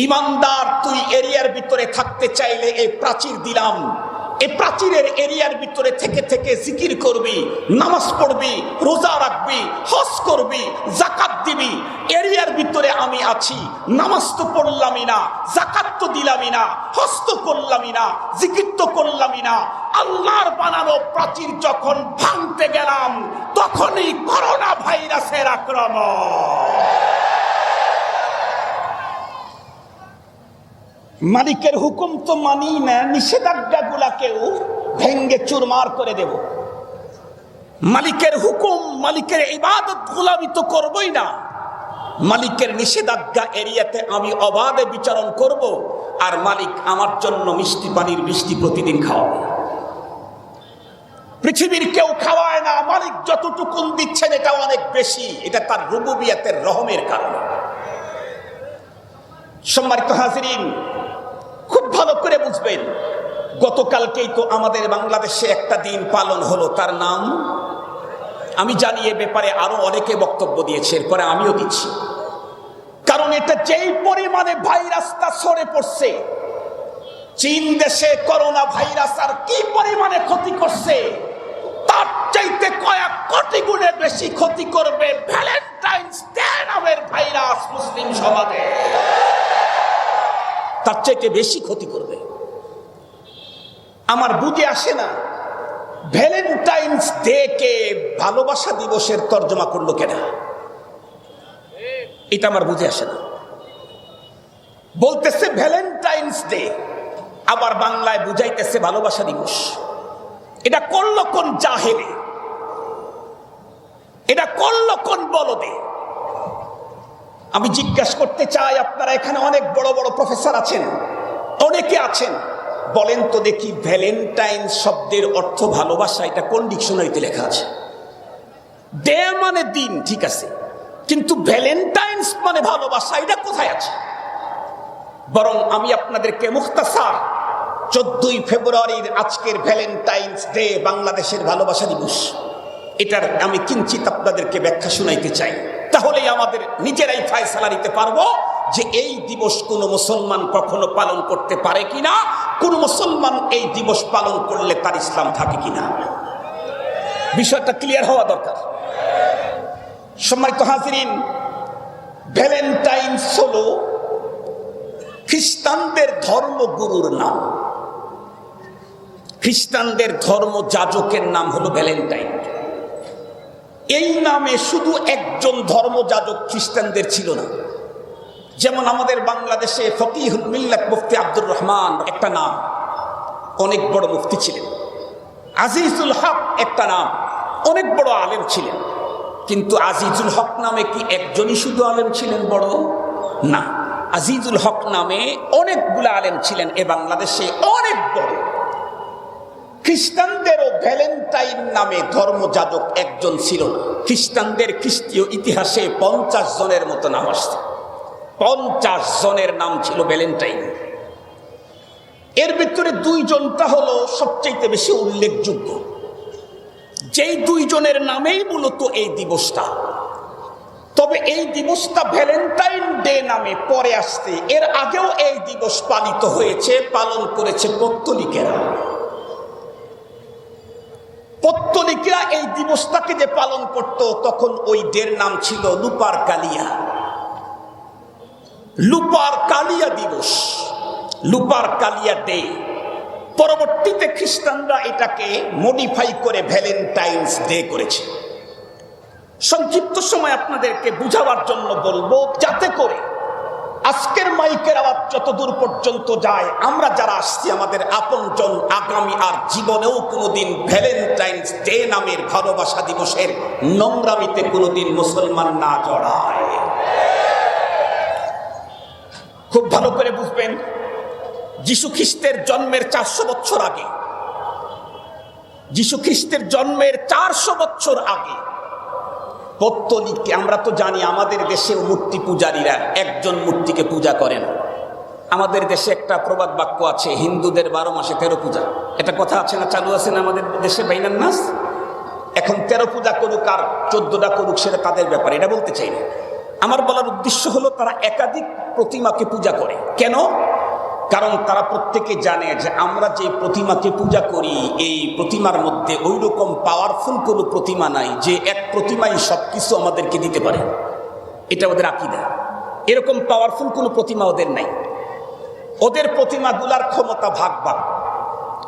ইমানদার তুই এরিয়ার ভিতরে থাকতে চাইলে এই প্রাচীর দিলাম, এই প্রাচীরের এরিয়ার ভিতরে থেকে থেকে জিকির করবি, নামাজ পড়বি, রোজা রাখবি, হজ করবি, যাকাত দিবি। এরিয়ার ভিতরে আমি আছি, নামাজ তো পড়লামই না, যাকাত তো দিলামই না, হজ তো করলামই না, জিকির তো করলামই না। আল্লাহর বানানো প্রাচীর যখন ভাঙতে গেলাম, তখনই করোনা ভাইরাসের আক্রমণ। মালিকের হুকুম তো মানি না, নিষেধাজ্ঞাগুলাকেও ভেঙ্গে চুরমার করে দেব। মালিকের হুকুম, মালিকের ইবাদত গোলামি তো করবই না, মালিকের নিষেধাজ্ঞা এরিয়াতে আমি অবাধে বিচরণ করব, আর মালিক আমার জন্য মিষ্টি পানির বৃষ্টি প্রতিদিন খাওয়াবে। পৃথিবীর কেউ খাওয়ায় না, মালিক যতটুকুন দিচ্ছেন এটা অনেক বেশি, এটা তার রুবুবিয়াতের রহমের কারণে। সম্মানিত হাজিরিন, খুব ভালো করে বুঝবেন, গতকালকেই তো আমাদের বাংলাদেশে একটা দিন পালন হলো, তার নাম আমি জানি এ ব্যাপারে আরো অনেকে বক্তব্য দিয়েছে, এরপরে আমিও দিচ্ছি। কারণ এটা যেই পরিমাণে ভাইরাসটা ছড়ে পড়ছে, চীন দেশে করোনা ভাইরাস আর কি পরিমাণে ক্ষতি করছে, তার চাইতে কয়েক কোটি গুণে বেশি ক্ষতি করবে ভ্যালেন্টাইন্স ডে নামের ভাইরাস মুসলিম সমাজে, তার চাইতে বেশি ক্ষতি করবে। আমার বুঝে আসে না ভ্যালেন্টাইন্স ডে কে ভালোবাসা দিবসের তর্জমা করলো কেন, এটা আমার বুঝে আসে না। বলতেছে ভ্যালেন্টাইন্স ডে, আবার বাংলায় বুঝাইতেছে ভালোবাসা দিবস। এটা করলো কোন জাহেলে, এটা করলো কোন বলদে? আমি জিজ্ঞাসা করতে চাই, আপনারা এখানে অনেক বড় বড় প্রফেসর আছেন, অনেকে আছেন, বলেন তো দেখি ভ্যালেন্টাইন শব্দের অর্থ ভালোবাসা, এটা কোন ডিকশনারিতে লেখা আছে? ডে মানে দিন, ঠিক আছে, কিন্তু ভ্যালেন্টাইন্স মানে ভালোবাসা, এটা কোথায় আছে? বরং আমি আপনাদেরকে মুখতাসার 14ই ফেব্রুয়ারির আজকের ভ্যালেন্টাইন্স ডে বাংলাদেশের ভালোবাসা দিবস, এটার আমি কিঞ্চিত আপনাদেরকে ব্যাখ্যা শুনাইতে চাই। তাহলেই আমাদের নিজেরাই ফয়সালা নিতে পারবো যে এই দিবস কোন মুসলমান কখনো পালন করতে পারে কিনা, কোন মুসলমান এই দিবস পালন করলে তার ইসলাম থাকে কিনা। বিষয়টা ক্লিয়ার হওয়া দরকার। সম্মানিত হাজিরিন, ভ্যালেন্টাইন্স হলো খ্রিস্টানদের ধর্মগুরুর নাম, খ্রিস্টানদের ধর্ম যাজকের নাম হলো ভ্যালেন্টাইন। এই নামে শুধু একজন ধর্মযাজক খ্রিস্টানদের ছিল না। যেমন আমাদের বাংলাদেশে ফকিহুল মিল্লাত মুফতি আব্দুর রহমান একটা নাম, অনেক বড় মুফতি ছিলেন। আজিজুল হক একটা নাম, অনেক বড় আলেম ছিলেন। কিন্তু আজিজুল হক নামে কি একজনই শুধু আলেম ছিলেন বড়? না, আজিজুল হক নামে অনেকগুলো আলেম ছিলেন। এ বাংলাদেশে অনেক বড়। খ্রিস্টানদেরও ভ্যালেন্টাইন নামে ধর্মযাজক একজন ছিল না। খ্রিস্টানদের খ্রিস্টীয় ইতিহাসে 50 জনের মতো নাম আসছে, 50 জনের নাম ছিল ভ্যালেন্টাইন। এর ভিতরে 2 জনটা হলো সবচেয়ে বেশি উল্লেখযোগ্য, যেই 2 জনের নামেই মূলত এই দিবসটা। তবে এই দিবসটা ভ্যালেন্টাইন ডে নামে পরে আসছে, এর আগেও এই দিবস পালিত হয়েছে, পালন করেছে পত্তলিকেরা। পত্তলিকরা এই দিবসটাকে যে পালন করত, তখন ওই ডের নাম ছিল লুপার কালিয়া, লুপার কালিয়া দিবস, লুপার কালিয়া ডে। পরবর্তীতে খ্রিস্টানরা এটাকে মডিফাই করে ভ্যালেন্টাইন্স ডে করেছে। সংক্ষিপ্ত সময় আপনাদেরকে বুঝাবার জন্য বলবো, যাতে করে আজকের মাইকের আওয়াজ যতদূর পর্যন্ত যায়, আমরা যারা আসছি আমাদের আপনজন আগামী আর জীবনেও কোনোদিন ভ্যালেন্টাইন্স ডে নামের ভালোবাসা দিবসের নোংরামিতে কোনোদিন মুসলমান না জড়ায়। খুব ভালো করে বুঝবেন, যিশু খ্রিস্টের জন্মের 400 বছর আগে, যিশু খ্রিস্টের জন্মের 400 বছর আগে পত্তলিককে, আমরা তো জানি আমাদের দেশে মূর্তি পূজারীরা একজন মূর্তিকে পূজা করেন। আমাদের দেশে একটা প্রবাদ বাক্য আছে, হিন্দুদের 12 মাসে 13 পূজা। এটা কথা আছে না, চালু আছে না আমাদের দেশে বাইনান নাস? এখন 13 পূজা করুক আর 14টা করুক, সেটা তাদের ব্যাপার, এটা বলতে চাই না। আমার বলার উদ্দেশ্য হলো, তারা একাধিক প্রতিমাকে পূজা করে। কেন? কারণ তারা প্রত্যেকে জানে যে আমরা যে প্রতিমাকে পূজা করি, এই প্রতিমার মধ্যে ওই রকম পাওয়ারফুল কোনো প্রতিমা নাই যে এক প্রতিমাই সবকিছু আমাদেরকে দিতে পারে। এটা ওদের আকীদা। এরকম পাওয়ারফুল কোনো প্রতিমা ওদের নাই। ওদের প্রতিমাগুলার ক্ষমতা ভাগ ভাগ।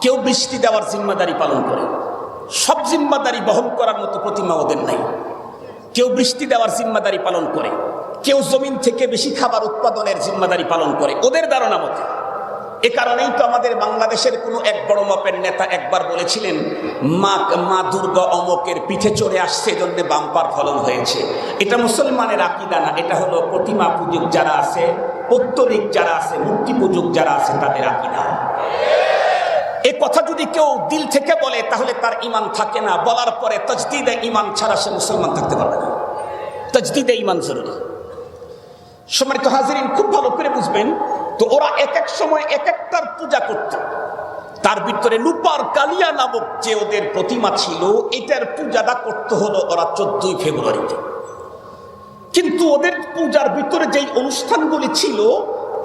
কেউ বৃষ্টি দেওয়ার জিম্মাদারি পালন করে, সব জিম্মাদারি বহন করার মতো প্রতিমা ওদের নাই। কেউ বৃষ্টি দেওয়ার জিম্মাদারি পালন করে, কেউ জমিন থেকে বেশি খাবার উৎপাদনের জিম্মাদারি পালন করে ওদের ধারণা মতে। এ কারণেই তো আমাদের বাংলাদেশের কোনো এক বড় মাপের নেতা একবার বলেছিলেন, মা দুর্গা অমকের পিঠে চড়ে আসছে, এজন্য বাম্পার ফলন হয়েছে। এটা মুসলমানের আকীদা না, এটা হলো প্রতিমা পূজক যারা আছে, পৌত্তলিক যারা আছে, মূর্তি পূজক যারা আছে, তাদের আকীদা। এ কথা যদি কেউ দিল থেকে বলে তাহলে তার ঈমান থাকে না। বলার পরে তাজদীদে ঈমান ছাড়া সে মুসলমান থাকতে পারবে না। তাজদীদে ঈমান জরুরি। সম্মানিত হাজিরিন, খুব ভালো করে বুঝবেন। তো ওরা এক এক সময় এক একটার পূজা করত। তার ভিতরে লুপার কালিয়া নামক যে ওদের প্রতিমা ছিল, এটার পূজাটা করতে হলো ওরা 14 ফেব্রুয়ারিতে। কিন্তু ওদের পূজার ভিতরে যেই অনুষ্ঠানগুলি ছিল,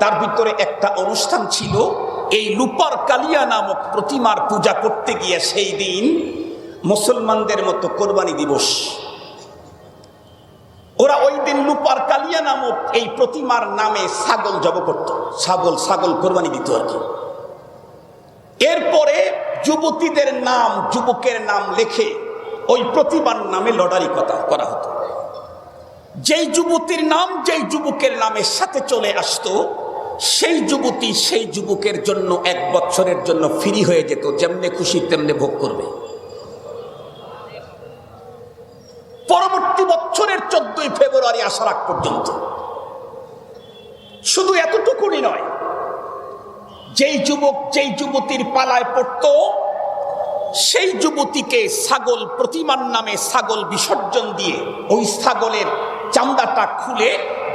তার ভিতরে একটা অনুষ্ঠান ছিল এই লুপার কালিয়া নামক প্রতিমার পূজা করতে গিয়ে সেই দিন মুসলমানদের মতো কোরবানি দিবস। ওরা ওই দিন লুপার কালিয়া নামক এই প্রতিমার নামে ছাগল জব করত, ছাগল কোরবানি দিত আর কি। এরপরে যুবতীদের নাম, যুবকের নাম লিখে ওই প্রতিমার নামে লটারি করা হতো। যেই যুবতীর নাম যেই যুবকের নামের সাথে চলে আসতো, সেই যুবতী সেই যুবকের জন্য 1 বছরের জন্য ফ্রি হয়ে যেত, যেমনে খুশি তেমনে ভোগ করবে। পরবর্তী বছরের 14 ফেব্রুয়ারি আসার আগ পর্যন্ত। শুধু এতটুকুনি নয়, যেই যুবক যেই যুবতীর পালায় পড়ত, সেই যুবতীকে ছাগল প্রতিমার নামে ছাগল বিসর্জন দিয়ে ওই ছাগলের চামড়াটা খুলে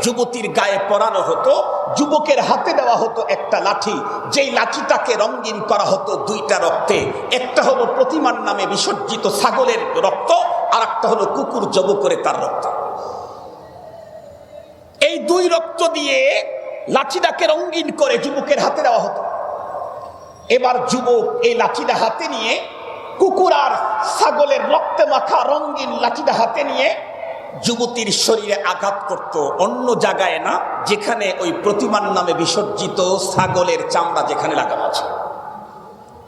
যুবতীর গায়ে পরানো হতো। যুবকের হাতে দেওয়া হতো একটা লাঠি, যেই লাঠিটাকে রঙিন করা হতো 2টা রক্তে। একটা হলো প্রতিমার নামে বিসর্জিত ছাগলের রক্ত, আর একটা হলো কুকুর জব করে তার রক্ত। এই 2 রক্ত দিয়ে লাঠিটাকে রঙিন করে যুবকের হাতে দেওয়া হতো। এবার যুবক এই লাঠিটা হাতে নিয়ে, কুকুর আর ছাগলের রক্তে মাখা রঙিন লাঠিটা হাতে নিয়ে যুবতীর শরীরে আঘাত করত, অন্য জায়গায় না, যেখানে ওই প্রতিমার নামে বিসর্জিত ছাগলের চামড়া যেখানে লাগানো আছে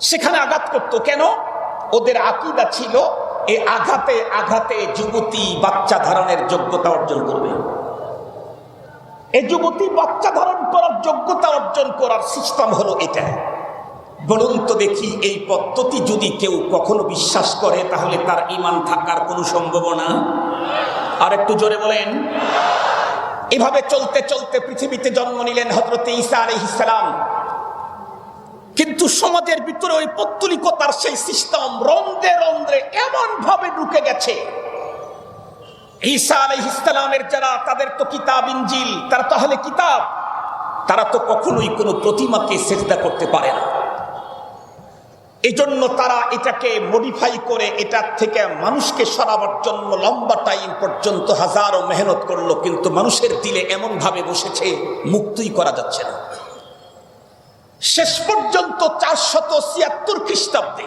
সেখানে আঘাত করত। কেন? ওদের আকীদা ছিল এই আঘাতে আঘাতে যুবতী বাচ্চা ধারণের যোগ্যতা অর্জন করবে। এই যুবতী বাচ্চা ধারণ করার যোগ্যতা অর্জন করার সিস্টেম হলো এটা। বলুন তো দেখি, এই পদ্ধতি যদি কেউ কখনো বিশ্বাস করে তাহলে তার ঈমান থাকার কোনো সম্ভাবনা? আর একটু জোরে বলেন। এভাবে চলতে চলতে পৃথিবীতে জন্ম নিলেন হযরত ঈসা আলাইহিস সালাম। কিন্তু সমাজের ভিতরে ওই পৌত্তলিকতার সেই সিস্টেম রন্ধ্রে রন্ধ্রে এমন ভাবে ঢুকে গেছে। ঈসা আলাইহিস সালামের যারা, তাদের তো কিতাব ইনজিল, তারা তো আহলে কিতাব, তারা তো কখনোই কোনো প্রতিমাকে সিজদা করতে পারে না। এজন্য তারা এটাকে মডিফাই করে এটার থেকে মানুষকে সরাবার জন্য লম্বা টাইম পর্যন্ত হাজারো মেহনত করলো, কিন্তু মানুষের দিলে এমন ভাবে বসেছে মুক্তই করা যাচ্ছে না। শেষ পর্যন্ত 476 খ্রিস্টাব্দে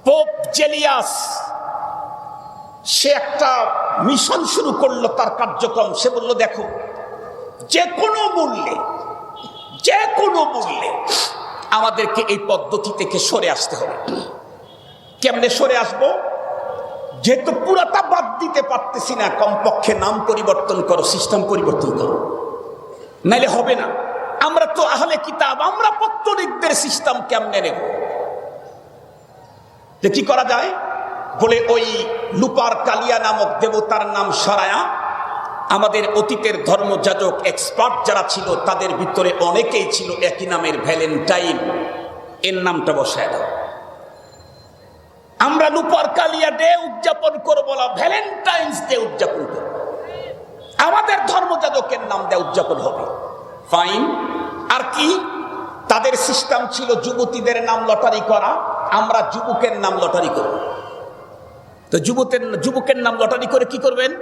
পোপ জেলিয়াস সে একটা মিশন শুরু করলো, তার কার্যক্রম। সে বলল, দেখো, যে কোনো মূল্যে আমাদেরকে এই পদ্ধতি থেকে সরে আসতে হবে। কেমনে সরে আসবো? যেহেতু পুরাটা বাদ দিতে পারতেছি না, কমপক্ষে নাম পরিবর্তন করো, সিস্টেম পরিবর্তন করো, নাইলে হবে না। আমরা তো আহলে কিতাব, আমরা পৌত্তলিকদের সিস্টেম কেমনে নেব? যে কি করা যায়? বলে ওই লুপার কালিয়া নামক দেবতার নাম সরায়া আমাদের অতীতের ধর্মযাজক এক্সপার্ট যারা ছিল, তাদের ভিতরে অনেকেই ছিল একই নামের ভ্যালেন্টাইন, এর নামটা বসায় দাও। আমরা লুপার কালিয়া ডে উদযাপন করবো না, ভ্যালেন্টাইন্স ডে উদযাপন করবো। আমাদের ধর্মযাজকের নাম দিয়ে উদযাপন হবে, ফাইন। আর কি? তাদের সিস্টেম ছিল যুবতীদের নাম লটারি করা, আমরা যুবকের নাম লটারি করব। তো যুবকের নাম লটারি করে কি করবেন?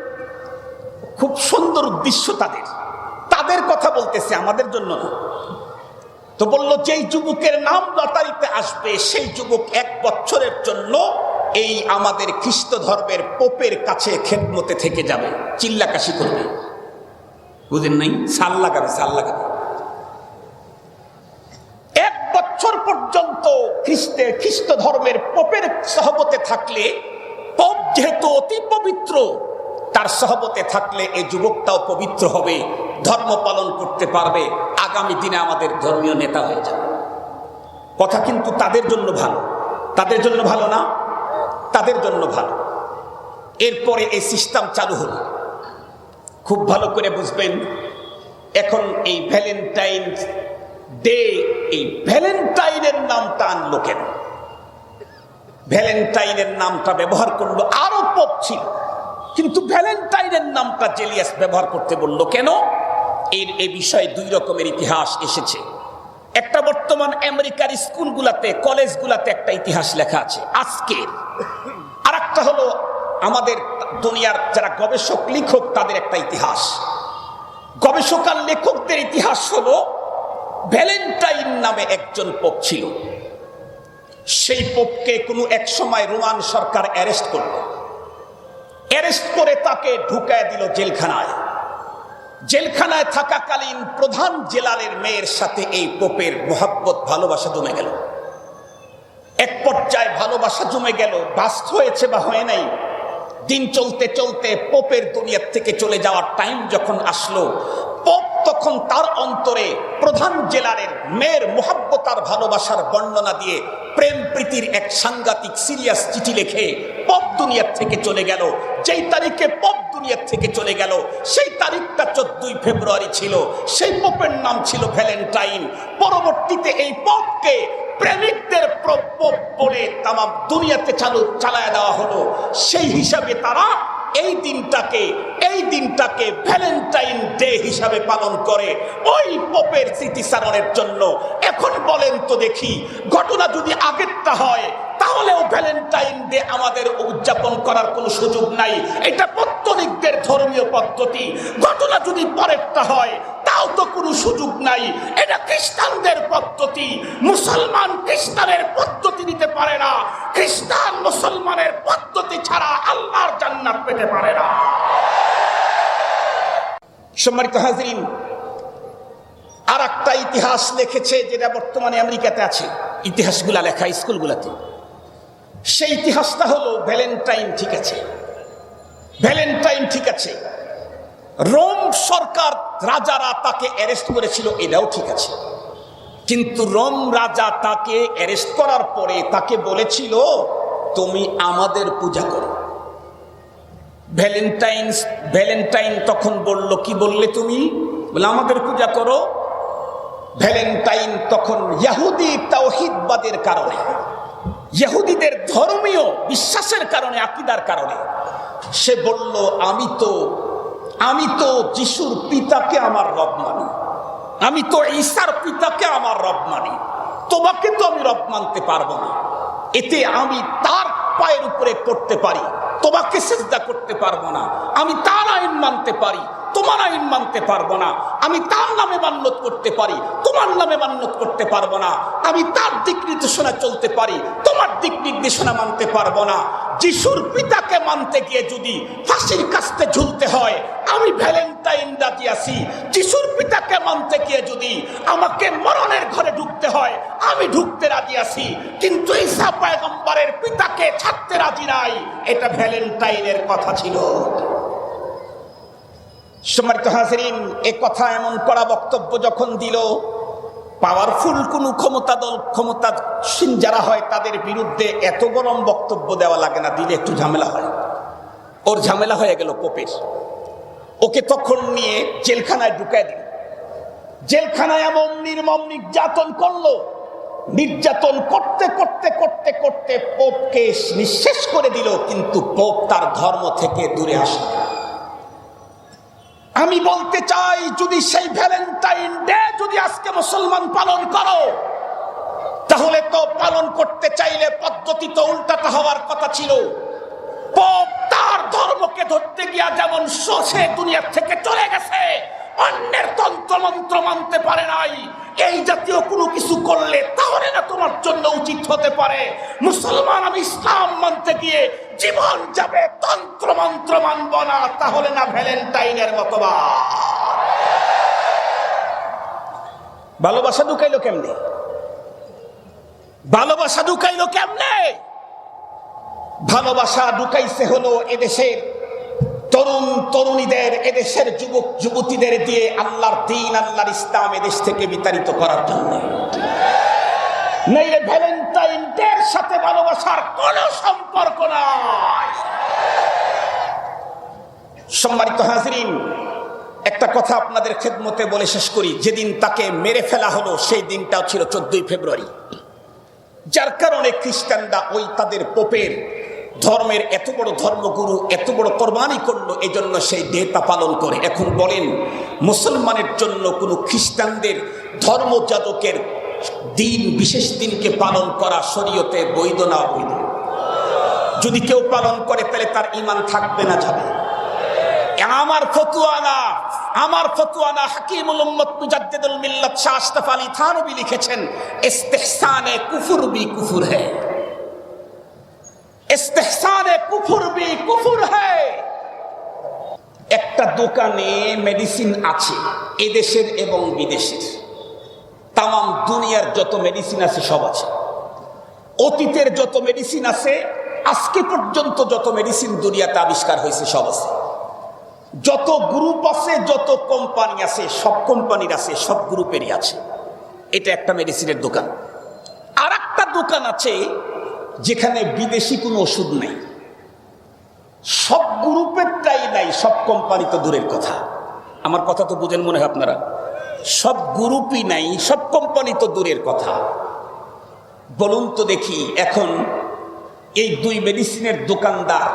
খুব সুন্দর উদ্দেশ্য তাদের কথা বলতেছে, আমাদের জন্য না। তো বলল, যেই যুবকের নাম লটারিতে আসবে সেই যুবক 1 বছরের জন্য এই আমাদের খ্রিস্ট ধর্মের পোপের কাছে খেদমতে থেকে যাবে, চিল্লাকাশি করবে। বুঝেন নাই? সাল লাগাবে। 1 বছর পর্যন্ত খ্রিস্ট ধর্মের পোপের সহবতে থাকলে, পোপ যেহেতু অতি পবিত্র, তার সহবতে থাকলে এই যুবকটাও পবিত্র হবে, ধর্ম পালন করতে পারবে, আগামী দিনে আমাদের ধর্মীয় নেতা হয়ে যাবে। কথা কিন্তু তাদের জন্য ভালো, তাদের জন্য ভালো না, তাদের জন্য ভালো। এরপরে এই সিস্টেম চালু হলো, খুব ভালো করে বুঝবেন। এখন এই ভ্যালেন্টাইন ডে, এই ভ্যালেন্টাইনের নামটা আনলো কেন? ভ্যালেন্টাইনের নামটা ব্যবহার করলো, আরো পোপ ছিল, কিন্তু ভ্যালেন্টাইনের নামটা জেলিয়াস ব্যবহার করতে বললো কেন? এই বিষয়ে দুই রকমের ইতিহাস এসেছে। একটা বর্তমান আমেরিকার স্কুলগুলাতে, কলেজগুলাতে একটা ইতিহাস লেখা আছে আজকের, আর একটা হলো আমাদের দুনিয়ার যারা গবেষক লেখক তাদের একটা ইতিহাস। গবেষক আর লেখকদের ইতিহাস হলো ভ্যালেন্টাইন নামে একজন পোপ ছিল। সেই পোপকে কোনো এক সময় রোমান সরকার অ্যারেস্ট করল, অ্যারেস্ট করে তাকে ঢুকায় দিল জেলখানায়। জেলখানায় থাকাকালীন প্রধান জেলারের মেয়ের সাথে এই পোপের মোহাব্বত, ভালোবাসা জমে গেল। এক পর্যায়ে ভালোবাসা জমে গেল, বাস্তব হয়েছে বা হয় নাই। দিন চলতে চলতে পোপের দুনিয়া থেকে চলে যাওয়ার টাইম যখন আসলো, পোপ তখন তার অন্তরে প্রধান জেলারের মেয়ের মোহাব্বত আর ভালোবাসার বর্ণনা দিয়ে প্রেম প্রীতির এক সাংঘাতিক সিরিয়াস চিঠি লিখে পোপ দুনিয়ার থেকে চলে গেল। যেই তারিখে পোপ দুনিয়ার থেকে চলে গেল সেই তারিখটা 14 ফেব্রুয়ারি ছিল। সেই পোপের নাম ছিল ভ্যালেন্টাইন। পরবর্তীতে এই পোপকে প্রেমিকদের পোপ বলে তাম দুনিয়াতে চালায় দেওয়া হলো। সেই হিসাবে তারা এই দিনটাকে ভ্যালেন্টাইন ডে হিসাবে পালন করে, ওই পোপের স্মৃতিচারণের জন্য। এখন বলেন তো দেখি, ঘটনা যদি আগেরটা হয় তাহলেও ভ্যালেন্টাইন ডে আমাদের উদযাপন করার কোনো সুযোগ নাই, এটা পত্তলিকদের ধর্মীয় পদ্ধতি। ঘটনা যদি পরেরটা হয় তাও তো কোনো সুযোগ নাই, এটা খ্রিস্টানদের পদ্ধতি। মুসলমান খ্রিস্টানের পদ্ধতি নিতে পারে না, খ্রিস্টান মুসলমানের পদ্ধতি ছাড়া আল্লাহর জান্নাত পেতে পারে না। সম্মানিত হাজরিন, আর একটা ইতিহাস লিখেছে যেটা বর্তমানে আমেরিকাতে আছে, ইতিহাসগুলা লেখা স্কুলগুলাতে। সেই ইতিহাসটা হলো ভ্যালেন্টাইন ঠিক আছে, ভ্যালেন্টাইন ঠিক আছে, রোম সরকার রাজারা তাকে অ্যারেস্ট করেছিল, এটাও ঠিক আছে। কিন্তু রোম রাজা তাকে অ্যারেস্ট করার পরে তাকে বলেছিল তুমি আমাদের পূজা করো। ভ্যালেন্টাইন তখন বলল কি বললে তুমি? বলে আমাদের পূজা করো। ভ্যালেন্টাইন তখন ইহুদি তাওহীদবাদের কারণে, ইহুদিদের ধর্মীয় বিশ্বাসের কারণে, আকীদার কারণে সে বলল আমি তো যিশুর পিতাকে আমার রব মানি, আমি তো ঈসার পিতাকে আমার রব মানি, তোমাকে তো আমি রব মানতে পারবো না। এতে আমি তার পায়ের উপরে পড়তে পারি, তোমাকে সিজদা করতে পারবো না। আমি তার আইন মানতে পারি, তোমার আইন মানতে পারবো না। আমি তার নামে মান্যত করতে পারি, তোমার নামে মান্যত করতে পারবো না। আমি তার দিক নির্দেশনা চলতে পারি, তোমার দিক নির্দেশনা মানতে পারবো না। যিশুর পিতাকে মানতে গিয়ে যদি ফাঁসির কাস্তে ঝুলতে হয় আমি ভ্যালেন্টাইন রাজি আছি। যিশুর পিতাকে মানতে গিয়ে যদি আমাকে মরণের ঘরে ঢুকতে হয় আমি ঢুকতে রাজি আছি, কিন্তু ঈসা পয়গম্বরের পিতাকে ছাড়তে রাজি নাই। এটা ভ্যালেন্টাইনের কথা ছিল। সম্মানিত হাজরিন, এ কথা এমন কড়া বক্তব্য যখন দিল, পাওয়ারফুল কোন ক্ষমতাসীন যারা হয় তাদের বিরুদ্ধে এত গরম বক্তব্য দেওয়া লাগে না, দিলে একটু ঝামেলা হয়। ওর ঝামেলা হয়ে গেল পোপের। ওকে তখন নিয়ে জেলখানায় ঢুকায় দিল। জেলখানায় এমন নির্মম নির্যাতন করলো, নির্যাতন করতে করতে করতে করতে পোপকে নিঃশেষ করে দিল। কিন্তু পোপ তার ধর্ম থেকে দূরে আসে। আমি বলতে চাই, যদি সেই ভ্যালেন্টাইন ডে যদি আজকে মুসলমান পালন করো, তাহলে তো পালন করতে চাইলে পদ্ধতি তো উল্টাটা হওয়ার কথা ছিল। পোপ তার ধর্মকে ধরতে গিয়া যেমন সে দুনিয়া থেকে চলে গেছে, অন্যের তন্ত্র মন্ত্র মানতে পারে নাই, এই জাতীয় কোনো কিছু করলে তাহলে না তোমার জন্য উচিত হতে পারে মুসলমান আমি ইসলাম মানতে গিয়ে জীবন যাবে, তন্ত্র মন্ত্র মানব না, তাহলে না ভ্যালেন্টাইনের মতবাদ। ভালোবাসা ঢুকাইলো কেমনে? ভালোবাসা ঢুকাইলো কেমনে? ভালোবাসা ঢুকাইছে হলো এদেশের তরুণ তরুণীদের, এদেশের যুবক যুবতীদের দিয়ে আল্লাহর দ্বীন, আল্লাহর ইসলাম এদেশ থেকে বিতাড়িত করার জন্য। নইলে ভ্যালেন্টাইন ডের সাথে ভালোবাসার কোনো সম্পর্ক নাই। সম্মানিত হাজরিন, একটা কথা আপনাদের খেদমতে বলে শেষ করি। যেদিন তাকে মেরে ফেলা হলো সেই দিনটাও ছিল 14ই ফেব্রুয়ারি, যার কারণে খ্রিস্টানরা ওই তাদের পোপের ধর্মের এত বড় ধর্মগুরু এত বড় কোরবানি করলো, এজন্য সেই ডেটা পালন করে। এখন বলেন, মুসলমানের জন্য কোনো খ্রিস্টানদের ধর্মযাজকের দিন, বিশেষ দিনকে পালন করা শরীয়তে বৈধ না অবৈধ? যদি কেউ পালন করে তাহলে তার ঈমান থাকবে না যাবে? আমার ফতোয়া না, হাকিমুল উম্মত মুজাদ্দিদুল মিল্লাত শাহ আশরাফ আলী থানভী লিখেছেন, ইস্তিহসানে কুফর বি কুফর হ্যায়, ইস্তিহসানে কুফর বি কুফর হ্যায়। একটা দোকানে মেডিসিন আছে, এদেশের এবং বিদেশের, তাম দুনিয়ার যত মেডিসিন আছে সব আছে। অতীতের যত মেডিসিন আছে, আজকে পর্যন্ত যত মেডিসিন দুনিয়াতে আবিষ্কার হয়েছে সব আছে। যত গ্রুপ আছে, যত কোম্পানি আছে, সব কোম্পানির আছে, সব গ্রুপেরই আছে। এটা একটা মেডিসিনের দোকান। আর একটা দোকান আছে যেখানে বিদেশি কোনো ওষুধ নেই, সব গ্রুপেরটাই নাই, সব কোম্পানি তো দূরের কথা। আমার কথা তো বুঝেন মনে হয় আপনারা? সব গ্রুপই নাই, সব কোম্পানি তো দূরের কথা। বলুন তো দেখি, এখন এই দুই মেডিসিনের দোকানদার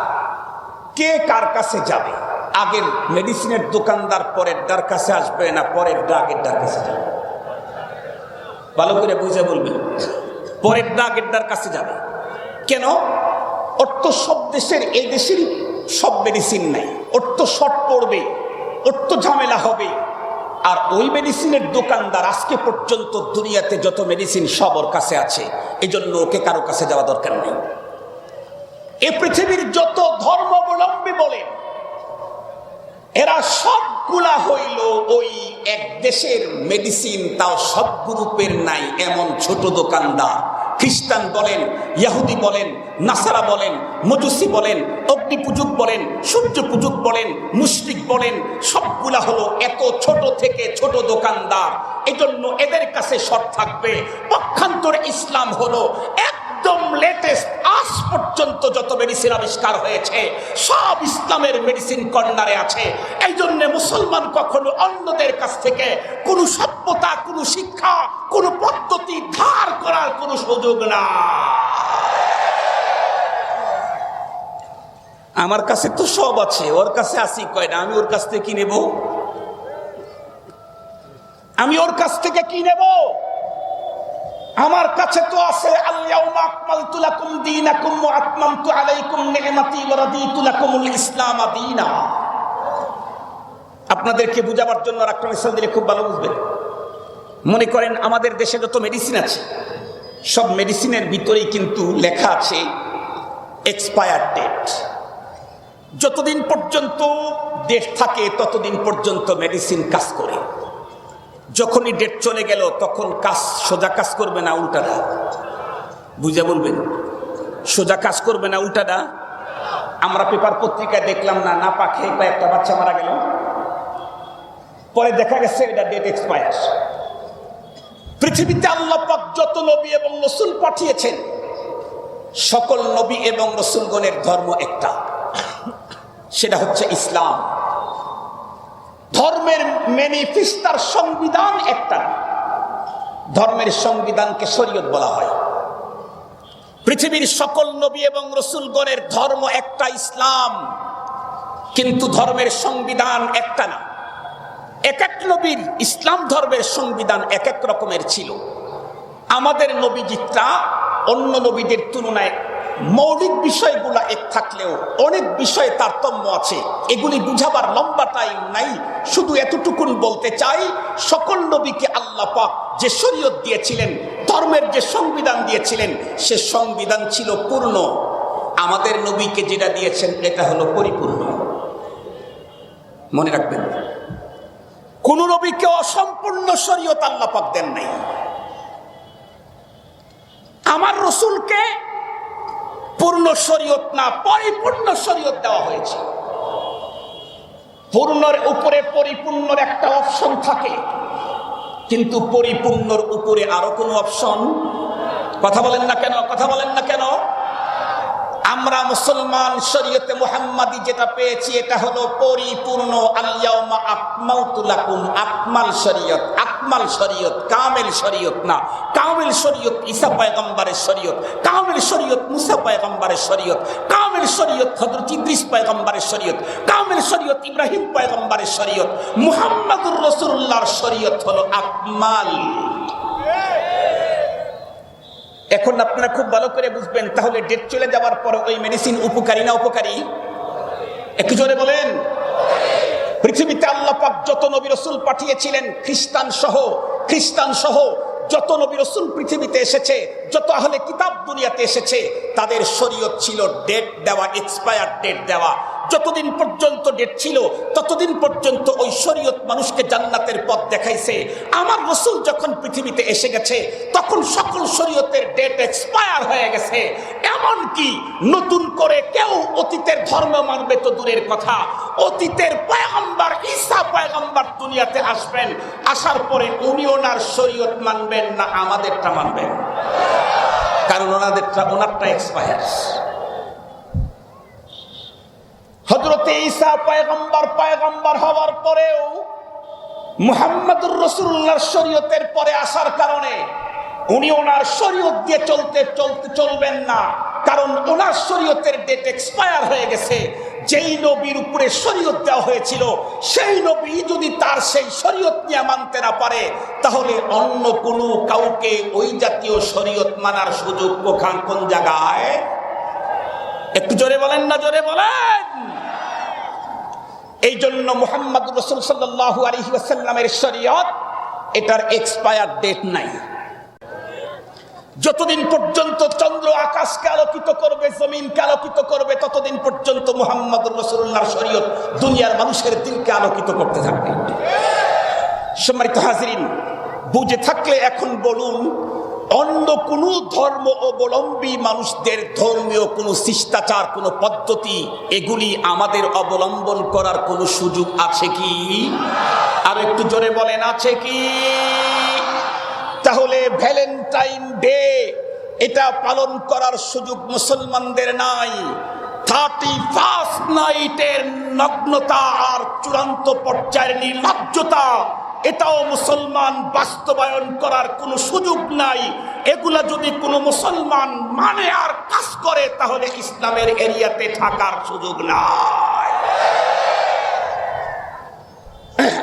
কে কার কাছে যাবে? আগের মেডিসিনের দোকানদার পরের ডার কাছে আসবে না পরের আগের ডার কাছে যাবে? ভালো করে বুঝে বলবেন। পরের আগের ডার কাছে যাবে কেন? ওর তো সব দেশের, এই দেশেরই সব মেডিসিন নাই, ওর তো শর্ট পড়বে, ওর তো ঝামেলা হবে। আর ওই মেডিসিনের দোকানদার আজকে পর্যন্ত দুনিয়াতে যত মেডিসিন সব ওর কাছে আছে, এই জন্য ওকে কারো কাছে যাওয়া দরকার নেই। এ পৃথিবীর যত ধর্মাবলম্বী বলেন, এরা সবগুলা হইল ওই এক দেশের মেডিসিন, তাও সব গ্রুপের নাই এমন ছোট দোকানদার। খ্রিস্টান বলেন, ইহুদি বলেন, নাসারা বলেন, মজুসি বলেন, অগ্নি পূজক বলেন, সূর্য পূজক বলেন, মুশরিক বলেন, সবগুলা হলো এত ছোট থেকে ছোট দোকানদার। এজন্য এদের কাছে শর্ট থাকবে। পক্ষান্তরে ইসলাম হলো একদম লেটেস্ট, আজ পর্যন্ত যত মেডিসিন আবিষ্কার হয়েছে সব ইসলামের মেডিসিন কর্নারে আছে। এই জন্য মুসলমান কখনো অন্যদের কাছ থেকে কোনো সভ্যতা, কোনো শিক্ষা, কোনো পদ্ধতি ধার করার কোনো সুযোগ না। আমার কাছে তো সব আছে, ওর কাছে আসি কয়না, আমি ওর কাছ থেকে কি নেব? আমি ওর কাছ থেকে কি নেব? আমার কাছে তো আছে আল-ইয়াউমা আকমালতু লাকুম দীনাকুম ওয়া আতমামতু আলাইকুম নি'মাতি ওয়া রাদিতু লাকুমুল ইসলাম দীনা। আপনাদেরকে বুঝাবার জন্য একটা মিসাল দিলে খুব ভালো বুঝবেন। মনে করেন আমাদের দেশে যত মেডিসিন আছে, সব মেডিসিনের ভিতরেই কিন্তু লেখা আছে এক্সপায়ার ডেট। যতদিন পর্যন্ত ডেট থাকে ততদিন পর্যন্ত মেডিসিন কাজ করে। যখনই ডেট চলে গেল তখন কাজ, সোজা কাজ করবে না উল্টাটা? বুঝে বলবেন, সোজা কাজ করবে না উল্টাটা? আমরা পেপার পত্রিকায় দেখলাম না, না পাখে কয়েকটা বাচ্চা মারা গেল, পরে দেখা গেছে এটা ডেট এক্সপায়ার। পৃথিবীতে আল্লাহ পাক যত নবী এবং রাসূল পাঠিয়েছেন, সকল নবী এবং রাসূলগণের ধর্ম একটা, সেটা হচ্ছে ইসলাম। ধর্মের ম্যানিফেস্টার সংবিধান একটা, ধর্মের সংবিধানকে শরীয়ত বলা হয়। পৃথিবীর সকল নবী এবং রাসূলগণের ধর্ম একটা, ইসলাম, কিন্তু ধর্মের সংবিধান একটা না। এক এক নবীর ইসলাম ধর্মের সংবিধান এক এক রকমের ছিল। আমাদের নবীজিটা অন্য নবীদের তুলনায় মৌলিক বিষয়গুলো এক থাকলেও অনেক বিষয়ে তারতম্য আছে। এগুলি বুঝাবার লম্বা টাইম নাই, শুধু এতটুকুন বলতে চাই, সকল নবীকে আল্লাহ পাক যে শরীয়ত দিয়েছিলেন, ধর্মের যে সংবিধান দিয়েছিলেন, সে সংবিধান ছিল পূর্ণ। আমাদের নবীকে যেটা দিয়েছেন এটা হলো পরিপূর্ণ। মনে রাখবেন, কোন নবীকে অসম্পূর্ণ শরীয়ত আল্লাহ পাক দেন নাই। আমার রাসূলকে পূর্ণ শরীয়ত না, পরিপূর্ণ শরীয়ত দেওয়া হয়েছে। পূর্ণর উপরে পরিপূর্ণর একটা অপশন থাকে, কিন্তু পরিপূর্ণর উপরে আরো কোনো অপশন। কথা বলেন না কেন? কথা বলেন না কেন? আমরা মুসলমান শরীয়তে মুহাম্মাদি যেটা পেয়েছি এটা হলো পরিপূর্ণ। আল-ইয়াউমা আকমালতু লাকুম, আকমাল শরীয়ত, আকমাল শরীয়ত, কামিল শরীয়ত না। কামিল শরীয়ত ঈসা পয়গম্বরের শরীয়ত, কামিল শরীয়ত মুসা পয়গম্বরের শরীয়ত, কামিল শরীয়ত হযরত ইদ্রিস পয়গম্বরের শরীয়ত, কামিল শরীয়ত ইব্রাহিম পয়গম্বরের শরীয়ত। মুহাম্মাদুর রাসূলুল্লাহর শরীয়ত হলো আকমাল। এখন আপনারা খুব ভালো করে বুঝবেন, তাহলে ডেট চলে যাওয়ার পর ওই মেডিসিন উপকারী না উপকারী? একটু জোরে বলেন। পৃথিবীতে আল্লাহ পাক যত নবী রাসূল পাঠিয়েছিলেন, খ্রিস্টান সহ যত নবী রাসূল পৃথিবীতে এসেছে, যত আহলে কিতাব দুনিয়াতে এসেছে, তাদের শরীয়ত ছিল ডেট দেওয়া, এক্সপায়ার ডেট দেওয়া। যতদিন পর্যন্ত ডেট ছিল ততদিন পর্যন্ত ওই শরীয়ত মানুষকে জান্নাতের পথ দেখাইছে। আমার রাসূল যখন পৃথিবীতে এসে গেছে তখন সকল শরীয়তের ডেট এক্সপায়ার হয়ে গেছে। এমন কি নতুন করে কেউ অতীতের ধর্ম মানবে তো দূরের কথা, অতীতের পয়গম্বর ঈসা পয়গম্বর দুনিয়াতে আসবেন, আসার পরে উনি ওনার শরীয়ত মানবেন না আমাদেরটা মানবেন? কারণ ওনারটা এক্সপায়ার। হযরত ঈসা পয়গম্বর হওয়ার পরেও মুহাম্মদুর রাসূলুল্লাহর শরীয়তের পরে আসার কারণে উনি ওনার শরীয়ত দিয়ে চলবেন না, কারণ ওনার শরীয়তের ডেট এক্সপায়ার হয়ে গেছে। যেই নবীর উপরে শরীয়ত দেওয়া হয়েছিল সেই নবী যদি তার সেই শরীয়ত নিয়ে মানতে না পারে, তাহলে অন্য কোনো কাউকে ওই জাতীয় শরীয়ত মানার সুযোগ কোন জায়গায়? একটু জোরে বলেন না, জোরে বলেন। এই জন্য মুহাম্মদুর রাসূল সাল্লাল্লাহু আলাইহি ওয়াসাল্লামের শরীয়ত, এটার এক্সপায়ার ডেট নাই। যতদিন পর্যন্ত চন্দ্র আকাশকে আলোকিত করবে, জমিনকে আলোকিত করবে, ততদিন পর্যন্ত মুহাম্মদুর রাসূলুল্লাহর শরীয়ত দুনিয়ার মানুষের দিলকে আলোকিত করতে থাকবে। সম্মানিত হাজিরিন, বুঝে থাকলে এখন বলুন, অন্য কোন ধর্ম অবলম্বী মানুষদের ধর্মীয় কোন শিষ্টাচার, কোন পদ্ধতি, এগুলি আমাদের অবলম্বন করার কোন সুযোগ আছে কি? আর একটু জোরে বলেন, আছে কি? তাহলে ভ্যালেন্টাইন ডে এটা পালন করার সুযোগ মুসলমানদের নাই। 31st নাইটের নগ্নতা আর চূড়ান্ত পর্যায়ের নির্লজ্জতা, এটাও মুসলমান বাস্তবায়ন করার কোনো সুযোগ নাই। এগুলা যদি কোনো মুসলমান মানে আর কাজ করে, তাহলে ইসলামের এরিয়াতে থাকার সুযোগ নাই।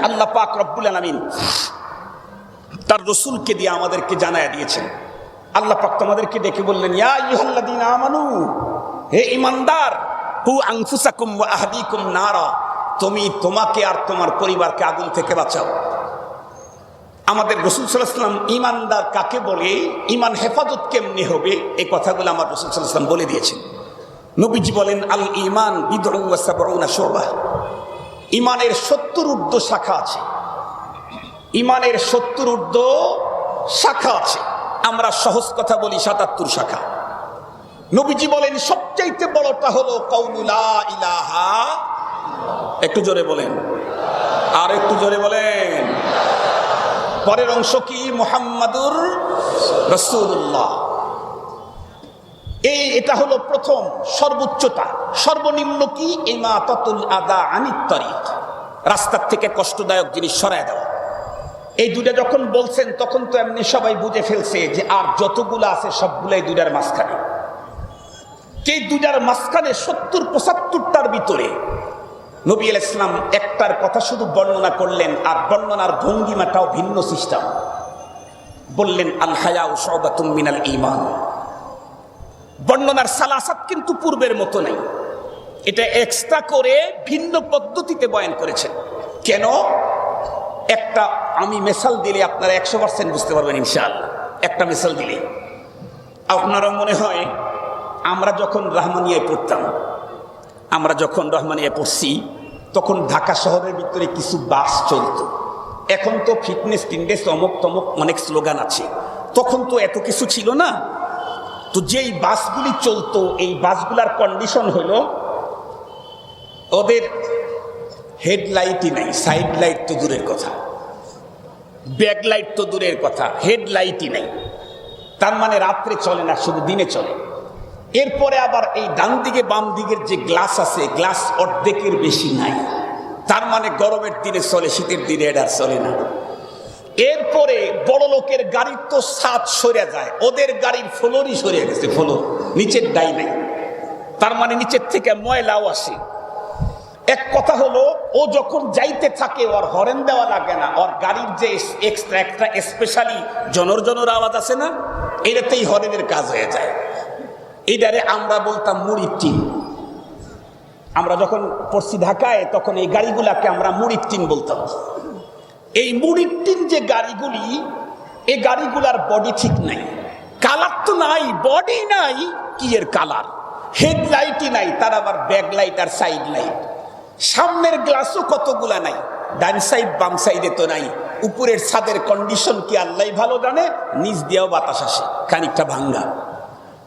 আল্লাহ পাক রব্বুল আলামিন তার রাসূলকে দিয়ে আমাদেরকে জানায়া দিয়েছেন। আল্লাহ পাক তোমাদেরকে ডেকে বললেন, ইয়া আইয়ুহাল্লাযীনা আমানু, হে ঈমানদার, কু আনফুসাকুম ওয়া আহলিকুম নারা, তুমি তোমাকে আর তোমার পরিবারকে আগুন থেকে বাঁচাও। আমাদের রাসূল সাল্লাল্লাহু আলাইহি ওয়াসাল্লাম ঈমানদার কাকে বলে, ঈমান হেফাজত কেমনে হবে, এই কথাগুলো আমার রাসূল সাল্লাল্লাহু আলাইহি ওয়াসাল্লাম বলে দিয়েছেন। নবীজি বলেন, আল ঈমান বিদউন ওয়া সাবউনা শুবা, ঈমানের 70 ঊর্ধ্ব শাখা আছে। ঈমানের 70 ঊর্ধ্ব শাখা আছে। আমরা সহজ কথা বলি 77 শাখা। নবীজি বলেন সবচাইতে বড়টা হলো কাউলু লা ইলাহা, একটু জোরে বলেন, আর একটু জোরে বলেন। পরের অংশ কি? মুহাম্মাদুর রাসূলুল্লাহ। এটা হলো প্রথম সর্বোচ্চতা। সর্বনিম্ন কি? ইমাতাতুল আযা আনিত তরিক, রাস্তার থেকে কষ্টদায়ক জিনিস সরায় দেওয়া। এই দুইটা যখন বলছেন তখন তো এমনি সবাই বুঝে ফেলছে যে আর যতগুলো আছে সবগুলাই দুইটার মাঝখানে। এই দুইটার মাঝখানে 70-75টার ভিতরে নবী আলাইহিস সালাম একটার কথা শুধু বর্ণনা করলেন, আর বর্ণনার ভঙ্গিমাটাও ভিন্ন সিস্টেম। বললেন আল হায়াউ শুবাতুম মিনাল ঈমান। বর্ণনার সালাসাত কিন্তু পূর্বের মতো নাই, এটা এক্সট্রা করে ভিন্ন পদ্ধতিতে বয়ান করেছেন। কেন? একটা আমি মিসাল দিলে আপনারা 100% বুঝতে পারবেন ইনশাআল্লাহ। একটা মিসাল দিলে আপনারা মনে হয়, আমরা যখন রহমানিয়ায় পড়তাম, আমরা যখন রহমানিয়ায় পড়ছি তখন ঢাকা শহরের ভিতরে কিছু বাস চলতো। এখন তো ফিটনেস টিন্ডেস অমুক তমুক অনেক স্লোগান আছে, তখন তো এত কিছু ছিল না। তো যেই বাসগুলি চলতো, এই বাসগুলার কন্ডিশন হলো ওদের হেডলাইটই নাই, সাইড লাইট তো দূরের কথা, ব্যাকলাইট তো দূরের কথা, হেডলাইটই নাই। তার মানে রাত্রে চলে না, শুধু দিনে চলে। এরপরে আবার এই ডান দিকে বাম দিকের যে গ্লাস আছে, গ্লাস অর্ধেকের বেশি নাই। তার মানে গরমের দিনে চলে, শীতের দিনে এটা চলে না। এরপরে বড় লোকের গাড়ির তো ছাদ সরে যায়, ওদের গাড়ির ফ্লোরই সরে গেছে, ফ্লোর নিচের ডাই নাই। তার মানে নিচের থেকে ময়লাও আসে। এক কথা হলো, ও যখন যাইতে থাকে ওর হরেন দেওয়া লাগে না, ওর গাড়ির যে এক্সট্রা একটা স্পেশালি জনর জনর আওয়াজ আছে না, এটাতেই হরেনের কাজ হয়ে যায়। এটারে আমরা বলতাম মুড়ির টিন। আমরা যখন পড়ছি ঢাকায় তখন এই গাড়িগুলাকে আমরা মুড়ির টিন বলতাম। এই মুড়ির টিন যে গাড়িগুলি, এই গাড়িগুলার বডি ঠিক নাই, কালার তো নাই, বডি নাই, কি এর কালার, হেডলাইটই নাই, তার আবার ব্যাকলাইট আর সাইড লাইট। সামনের গ্লাসও কতগুলা নাই, ডান সাইড বাম সাইডে তো নাই। উপরের ছাদের কন্ডিশন কি আল্লাহ ভালো জানে, নিচ দিয়েও বাতাস আসে, খানিকটা ভাঙ্গা।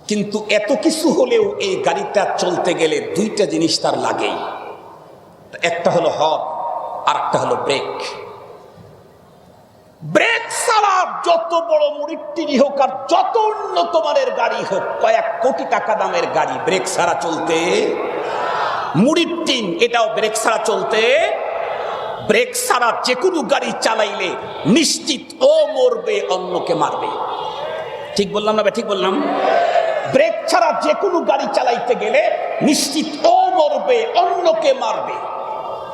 কিন্তু এত কিছু হলেও এই গাড়িটা চলতে গেলে দুইটা জিনিস তার লাগেই, একটা হলো হর্ন আর একটা হলো ব্রেক। ব্রেক ছাড়া যত বড় মুড়ির টিনই হোক আর যত উন্নত মানের গাড়ি হোক, কয়েক কোটি টাকা দামের গাড়ি, ব্রেক ছাড়া চলতে, মুড়ির টিন এটাও ব্রেক ছাড়া চলতে। ব্রেক ছাড়া যে কোনো গাড়ি চালাইলে নিশ্চিত ও মরবে, অন্যকে মারবে। ঠিক বললাম না? ঠিক বললাম? ব্রেক ছাড়া যে কোনো গাড়ি চালাইতে গেলে নিশ্চিত ও মরবে, অন্যকে মারবে।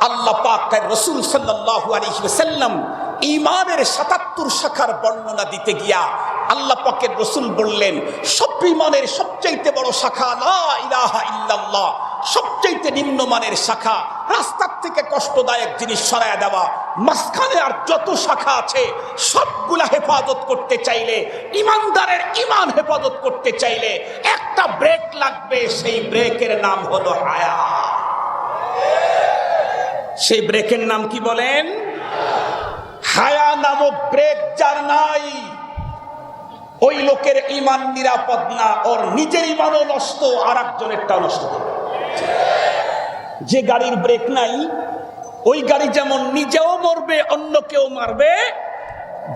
আল্লাহ পাক তার রাসূল সাল্লাল্লাহু আলাইহি ওয়াসাল্লাম ঈমানের ৭৭ শাখার বর্ণনা দিতে গিয়া আল্লাহ পাকের রাসূল বললেন, সব ঈমানের সবচাইতে বড় শাখা লা ইলাহা ইল্লাল্লাহ, সবচাইতে নিম্নমানের শাখা রাস্তার থেকে কষ্টদায়ক জিনিস সরায়া দেওয়া। মাঝখানে আর যত শাখা আছে সবগুলা হেফাজত করতে চাইলে, ইমানদারের ইমান হেফাজত করতে চাইলে একটা ব্রেক লাগবে, সেই ব্রেকের নাম হলো হায়া। সেই ব্রেকের নাম কি বলেন? হায়া নামক ব্রেক যার নাই, ওই লোকের ইমান নিরাপদ না, ওর নিজের ইমানও নষ্ট, আর একজনেরটাও নষ্ট করবে। যে গাড়ির ব্রেক নাই, ওই গাড়ি যেমন নিজেও মরবে, অন্যকেও মারবে।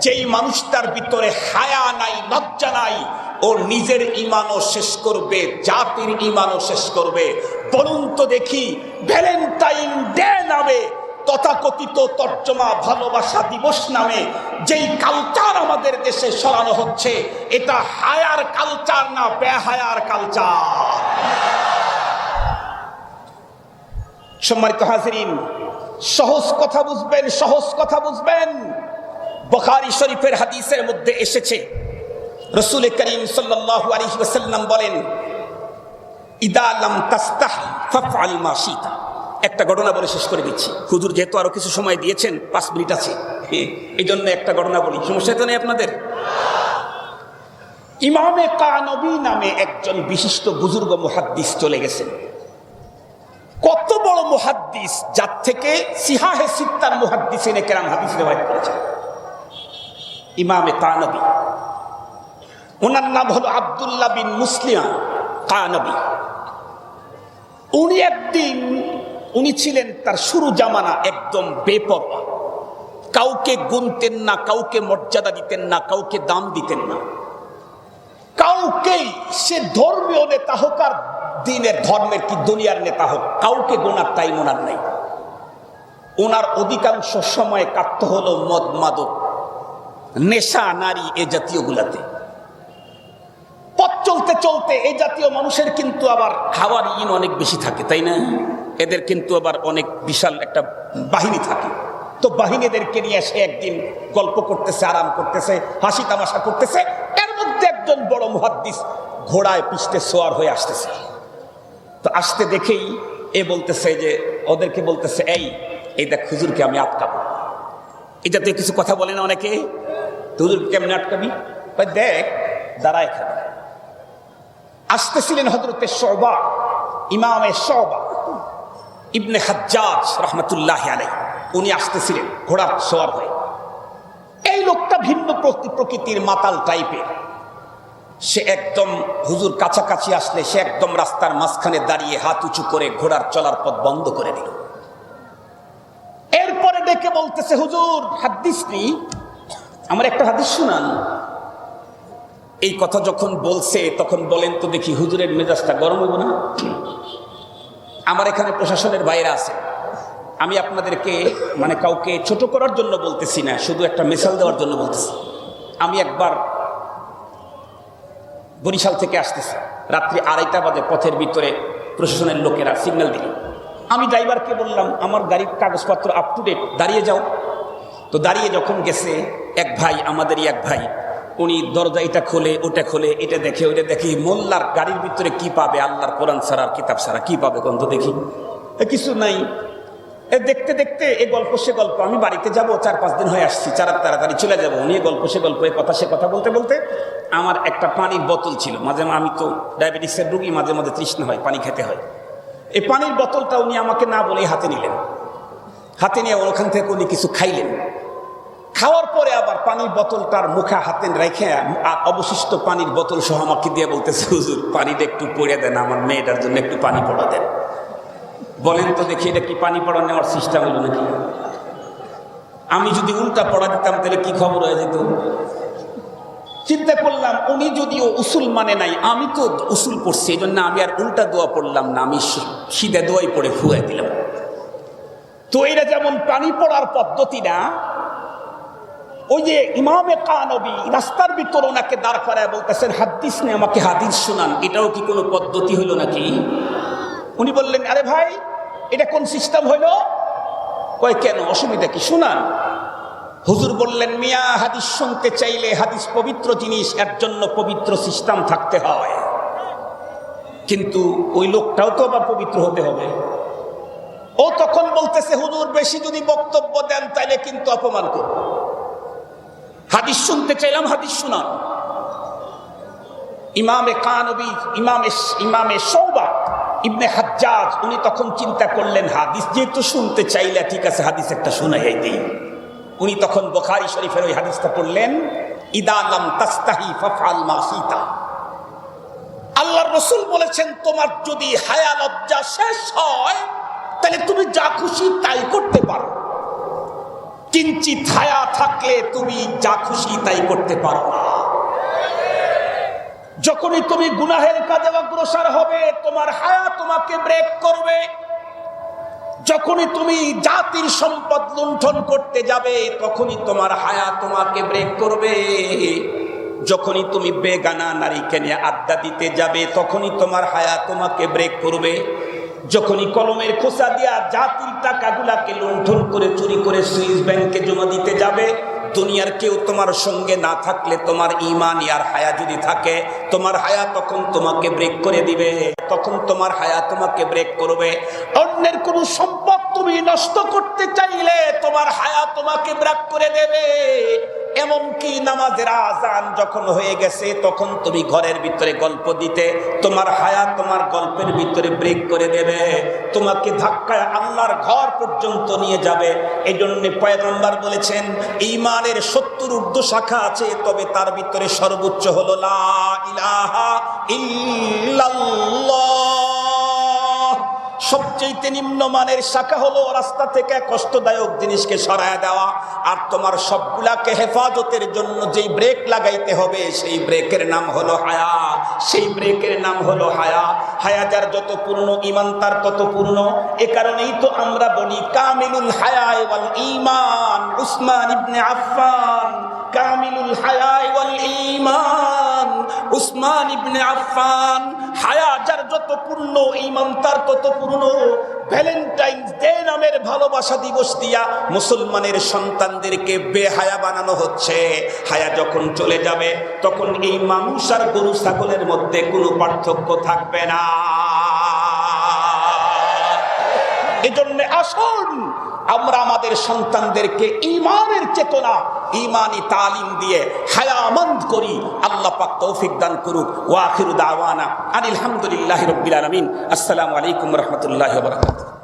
যেই মানুষটার ভিতরে হায়া নাই, লজ্জা নাই, ও নিজের ইমানও শেষ করবে, জাতির ইমানও শেষ করবে। বলুন তো দেখি, ভ্যালেন্টাইন ডে নামে তথাকথিত তর্জমা ভালোবাসা দিবস নামে যেই কালচার আমাদের দেশে সরানো হচ্ছে, এটা হায়ার কালচার না বেহায়ার কালচার। সম্মানিত হাজিরিন, সহজ কথা বুঝবেন, সহজ কথা বুঝবেন। বুখারী শরীফের হাদিসের মধ্যে এসেছে, রাসূল করিম সাল্লাল্লাহু আলাইহি ওয়াসাল্লাম বলেন, ইদা লাম তাস্তাহি ফাফআল মা শিতা। একটা ঘটনা বলে শেষ করে দিচ্ছি, হুজুর যেহেতু আরো কিছু সময় দিয়েছেন, 5 মিনিট আছে, এই জন্য একটা ঘটনা বলি, সমস্যা তো নেই আপনাদের। ইমামে কানবী নামে একজন বিশিষ্ট বুজুর্গ মুহাদ্দিস চলে গেছেন। কত বড় মুহাদ্দিস, যার থেকে সিহাহে সিত্তার মুহাদ্দিসিনে কেরাম হাদিস রিওয়ায়াত করেছেন। ইমামে কানবী, ওনার নাম হলো আব্দুল্লাহ বিন মুসলিম কানবী। উনি একদিন, উনি ছিলেন তার শুরু জামানা একদম বেপরোয়া, কাউকে গুনতেন না, কাউকে মর্যাদা দিতেন না, কাউকে দাম দিতেন না, কাউকেই, সে ধর্মীয় নেতা হোক আর দিনের ধর্মের কি দুনিয়ার নেতা হোক, কাউকে গোনার টাইম ওনার নাই। ওনার অধিকাংশ সময় কাটতে হলো মদ মাদক, নেশা, নারী, এ জাতীয় গুলাতে। পথ চলতে চলতে এই জাতীয় মানুষের কিন্তু আবার খাওয়ার ইন অনেক বেশি থাকে, তাই না? এদের কিন্তু আবার অনেক বিশাল একটা বাহিনী থাকে। তো বাহিনীদেরকে নিয়ে সে একদিন গল্প করতেছে, আরাম করতেছে, হাসি তামাশা করতেছে। এর মধ্যে একজন বড় মুহাদ্দিস ঘোড়ায় পিষ্টে সোয়ার হয়ে আসতেছে। তো আসতে দেখেই এ বলতেছে, যে ওদেরকে বলতেছে, এই দেখ হুজুরকে আমি আটকাবো। এই জাতীয় কিছু কথা বলে না অনেকে, হুজুরকে কেমনে আটকাবি? দেখ দাঁড়ায় খাবে। আসতেছিলেন হযরতে শুবা, ইমামে শুবা ইবনে হাজ্জাজ রাহমাতুল্লাহি আলাইহি, উনি আসতেছিলেন ঘোড়ার সওয়ার হয়ে। এই লোকটা ভিন্ন প্রকৃতির, মাতাল টাইপের। সে একদম হুজুর কাছাকাছি আসলে সে একদম রাস্তার মাঝখানে দাঁড়িয়ে হাত উঁচু করে ঘোড়ার চলার পথ বন্ধ করে দিল। ডেকে বলতেছে, হুজুর হাদিস নেই, আমার একটা হাদিস শুনান। এই কথা যখন বলছে তখন বলেন তো দেখি, হুজুরের মেজাজটা গরম হইব না? আমার এখানে প্রশাসনের বাইরে আছে, আমি আপনাদেরকে মানে কাউকে ছোট করার জন্য বলতেছি না, শুধু একটা মিসাল দেওয়ার জন্য বলতেছি। আমি একবার বরিশাল থেকে আসতেছি, রাত্রি 2:30 বাজে, পথের ভিতরে প্রশাসনের লোকেরা সিগন্যাল দিল। আমি ড্রাইভারকে বললাম, আমার গাড়ির কাগজপত্র আপ টু ডেট, দাঁড়িয়ে যাও। তো দাঁড়িয়ে যখন গেছে, এক ভাই, আমাদেরই এক ভাই, উনি দরজা এটা খোলে, ওটা খোলে, এটা দেখে, ওইটা দেখি। মোল্লার গাড়ির ভিতরে কি পাবে? আল্লাহর কোরআন ছাড়া, কিতাব ছাড়া কি পাবে গন্ধ? দেখি কিছু নাই। দেখতে দেখতে এ গল্প সে গল্প, আমি বাড়িতে যাব, 4-5 দিন হয়ে আসছি, তাড়াতাড়ি চলে যাবো। উনি গল্প সে গল্প, এ কথা সে কথা বলতে বলতে আমার একটা পানির বোতল ছিল, মাঝে আমি তো ডায়াবেটিসের রোগী, মাঝে মাঝে তৃষ্ণা হয়, পানি খেতে হয়। এই পানির বোতলটা উনি আমাকে না বলেই হাতে নিলেন। হাতে নিয়ে ওখান থেকে উনি কিছু খাইলেন। খাওয়ার পরে আবার পানির বোতলটার মুখে হাতে রেখে অবশিষ্ট পানির বোতল সহ আমাকে দিয়ে বলতেছে, হুজুর পানিটা একটু পড়ে দেন, আমার মেয়েটার জন্য একটু পানি পড়া দেন। বলেন তো দেখি, এটা কি পানি পড়া নেওয়ার সিস্টেম হলো নাকি? আমি যদি উল্টা পড়া দিতাম তাহলে কি খবর হয়ে যেত? চিন্তা করলাম, উনি যদিও উসুল মানে নাই, আমি তো উসুল পড়ছি, এই জন্য আমি আর উল্টা দোয়া পড়লাম না, আমি সিধা দোয়াই পড়ে ফুয়াই দিলাম। তো এটা যেমন পানি পড়ার পদ্ধতি না, ওই যে ইমামে কানবী রাস্তার ভিতর ওনাকে দাঁড় করায় বলতেছেন, হাদিস নে, আমাকে হাদিস শোনান, এটাও কি কোনো পদ্ধতি হইল নাকি? উনি বললেন, আরে ভাই এটা কোন সিস্টেম হইল? কয় কেন, অসুবিধা কি, শোনান। হুজুর বললেন, মিয়া হাদিস শুনতে চাইলে হাদিস পবিত্র জিনিস, এর জন্য পবিত্র সিস্টেম থাকতে হয়, কিন্তু ওই লোকটাও তো আবার পবিত্র হতে হবে। ও তখন বলতেছে, হুজুর বেশি যদি বক্তব্য দেন তাইলে কিন্তু অপমান করব, হাদিস শুনতে চাইলাম, হাদিস শোনান। ইমামে কানবী, ইমামে শৌবা ইবনে হাজ্জাজ, উনি তখন চিন্তা করলেন, হাদিস যেহেতু শুনতে চাইলে ঠিক আছে, হাদিস একটা শোনাই দিই। উনি তখন বুখারী শরীফের ওই হাদিসটা পড়লেন, ইদা লাম তাস্তাহি ফাফআল মা শিতা। আল্লাহর রাসূল বলেছেন, তোমার যদি হায়া লজ্জা শেষ হয় তাহলে তুমি যা খুশি তাই করতে পারো, কিঞ্চিত হায়া থাকলে তুমি যা খুশি তাই করতে পারো না। যখনই তুমি গুনাহের কাজে অগ্রসর হবে, তোমার হায়া তোমাকে ব্রেক করবে। যখনই তুমি জাতির সম্পদ লুণ্ঠন করতে যাবে, তখনই তোমার হায়া তোমাকে ব্রেক করবে। যখনই তুমি বেগানা নারীকে নিয়ে আড্ডা দিতে যাবে, তখনই তোমার হায়া তোমাকে ব্রেক করবে। যখনই কলমের খোসা দিয়া জাতির টাকাগুলাকে লুণ্ঠন করে চুরি করে সুইস ব্যাংকে জমা দিতে যাবে, দুনিয়ার কেউ তোমার সঙ্গে না থাকলে, তোমার ঈমান আর হায়া যদি থাকে, তোমার হায়া তখন তোমাকে ব্রেক করে দিবে, তখন তোমার হায়া তোমাকে ব্রেক করবে। অন্যের কোন সম্পদ তুমি নষ্ট করতে চাইলে তোমার হায়া তোমাকে ব্রেক করে দেবে। এমনকি নামাজের আজান যখন হয়ে গেছে, তখন তুমি ঘরের ভিতরে গল্প দিতে, তোমার হায়া তোমার গল্পের ভিতরে ব্রেক করে দেবে, তোমাকে ধাক্কায় আল্লাহর ঘর পর্যন্ত নিয়ে যাবে। এই জন্য পয়গম্বর বলেছেন, ঈমানের 70 ঊর্ধ্ব শাখা আছে, তবে তার ভিতরে সর্বোচ্চ হলো লা ইলাহা ইল্লাল্লাহ। সবচেয়ে নিম্নমানের শাখা হলো রাস্তা থেকে কষ্টদায়ক জিনিসকে সরায় দেওয়া। আর তোমার সবগুলাকে হেফাজতের জন্য যেই ব্রেক লাগাইতে হবে, সেই ব্রেকের নাম হলো হায়া, সেই ব্রেকের নাম হলো হায়া। হায়া যার যত পূর্ণ, ঈমান তার তত পূর্ণ। এ কারণেই তো আমরা বলি, কামিলুল হায়া ওয়াল ঈমান উসমান ইবনে আফফান, কামিলুল হায়া ওয়াল ঈমান উসমান ইবনে আফফান। হায়া যার যত পূর্ণ, ঈমান তার তত পূর্ণ। ভ্যালেন্টাইন্স ডে নামের ভালোবাসা দিবস দিয়া মুসলমানের সন্তানদেরকে বেহায়া বানানো হচ্ছে। হায়া যখন চলে যাবে, তখন এই মানুষ আর গরু ছাগলের মধ্যে কোনো পার্থক্য থাকবে না। এজন্য আসুন আমরা আমাদের সন্তানদেরকে ঈমানের চেতনা, ঈমানি তালিম দিয়ে হায়ামন্দ করি। আল্লাহ পাক তৌফিক দান করুক। ওয়া আখিরু দাওয়ানা আনিল হামদুলিল্লাহি রাব্বিল আলামিন। আসসালামু আলাইকুম ওয়া রাহমাতুল্লাহি ওয়া বারাকাতুহু।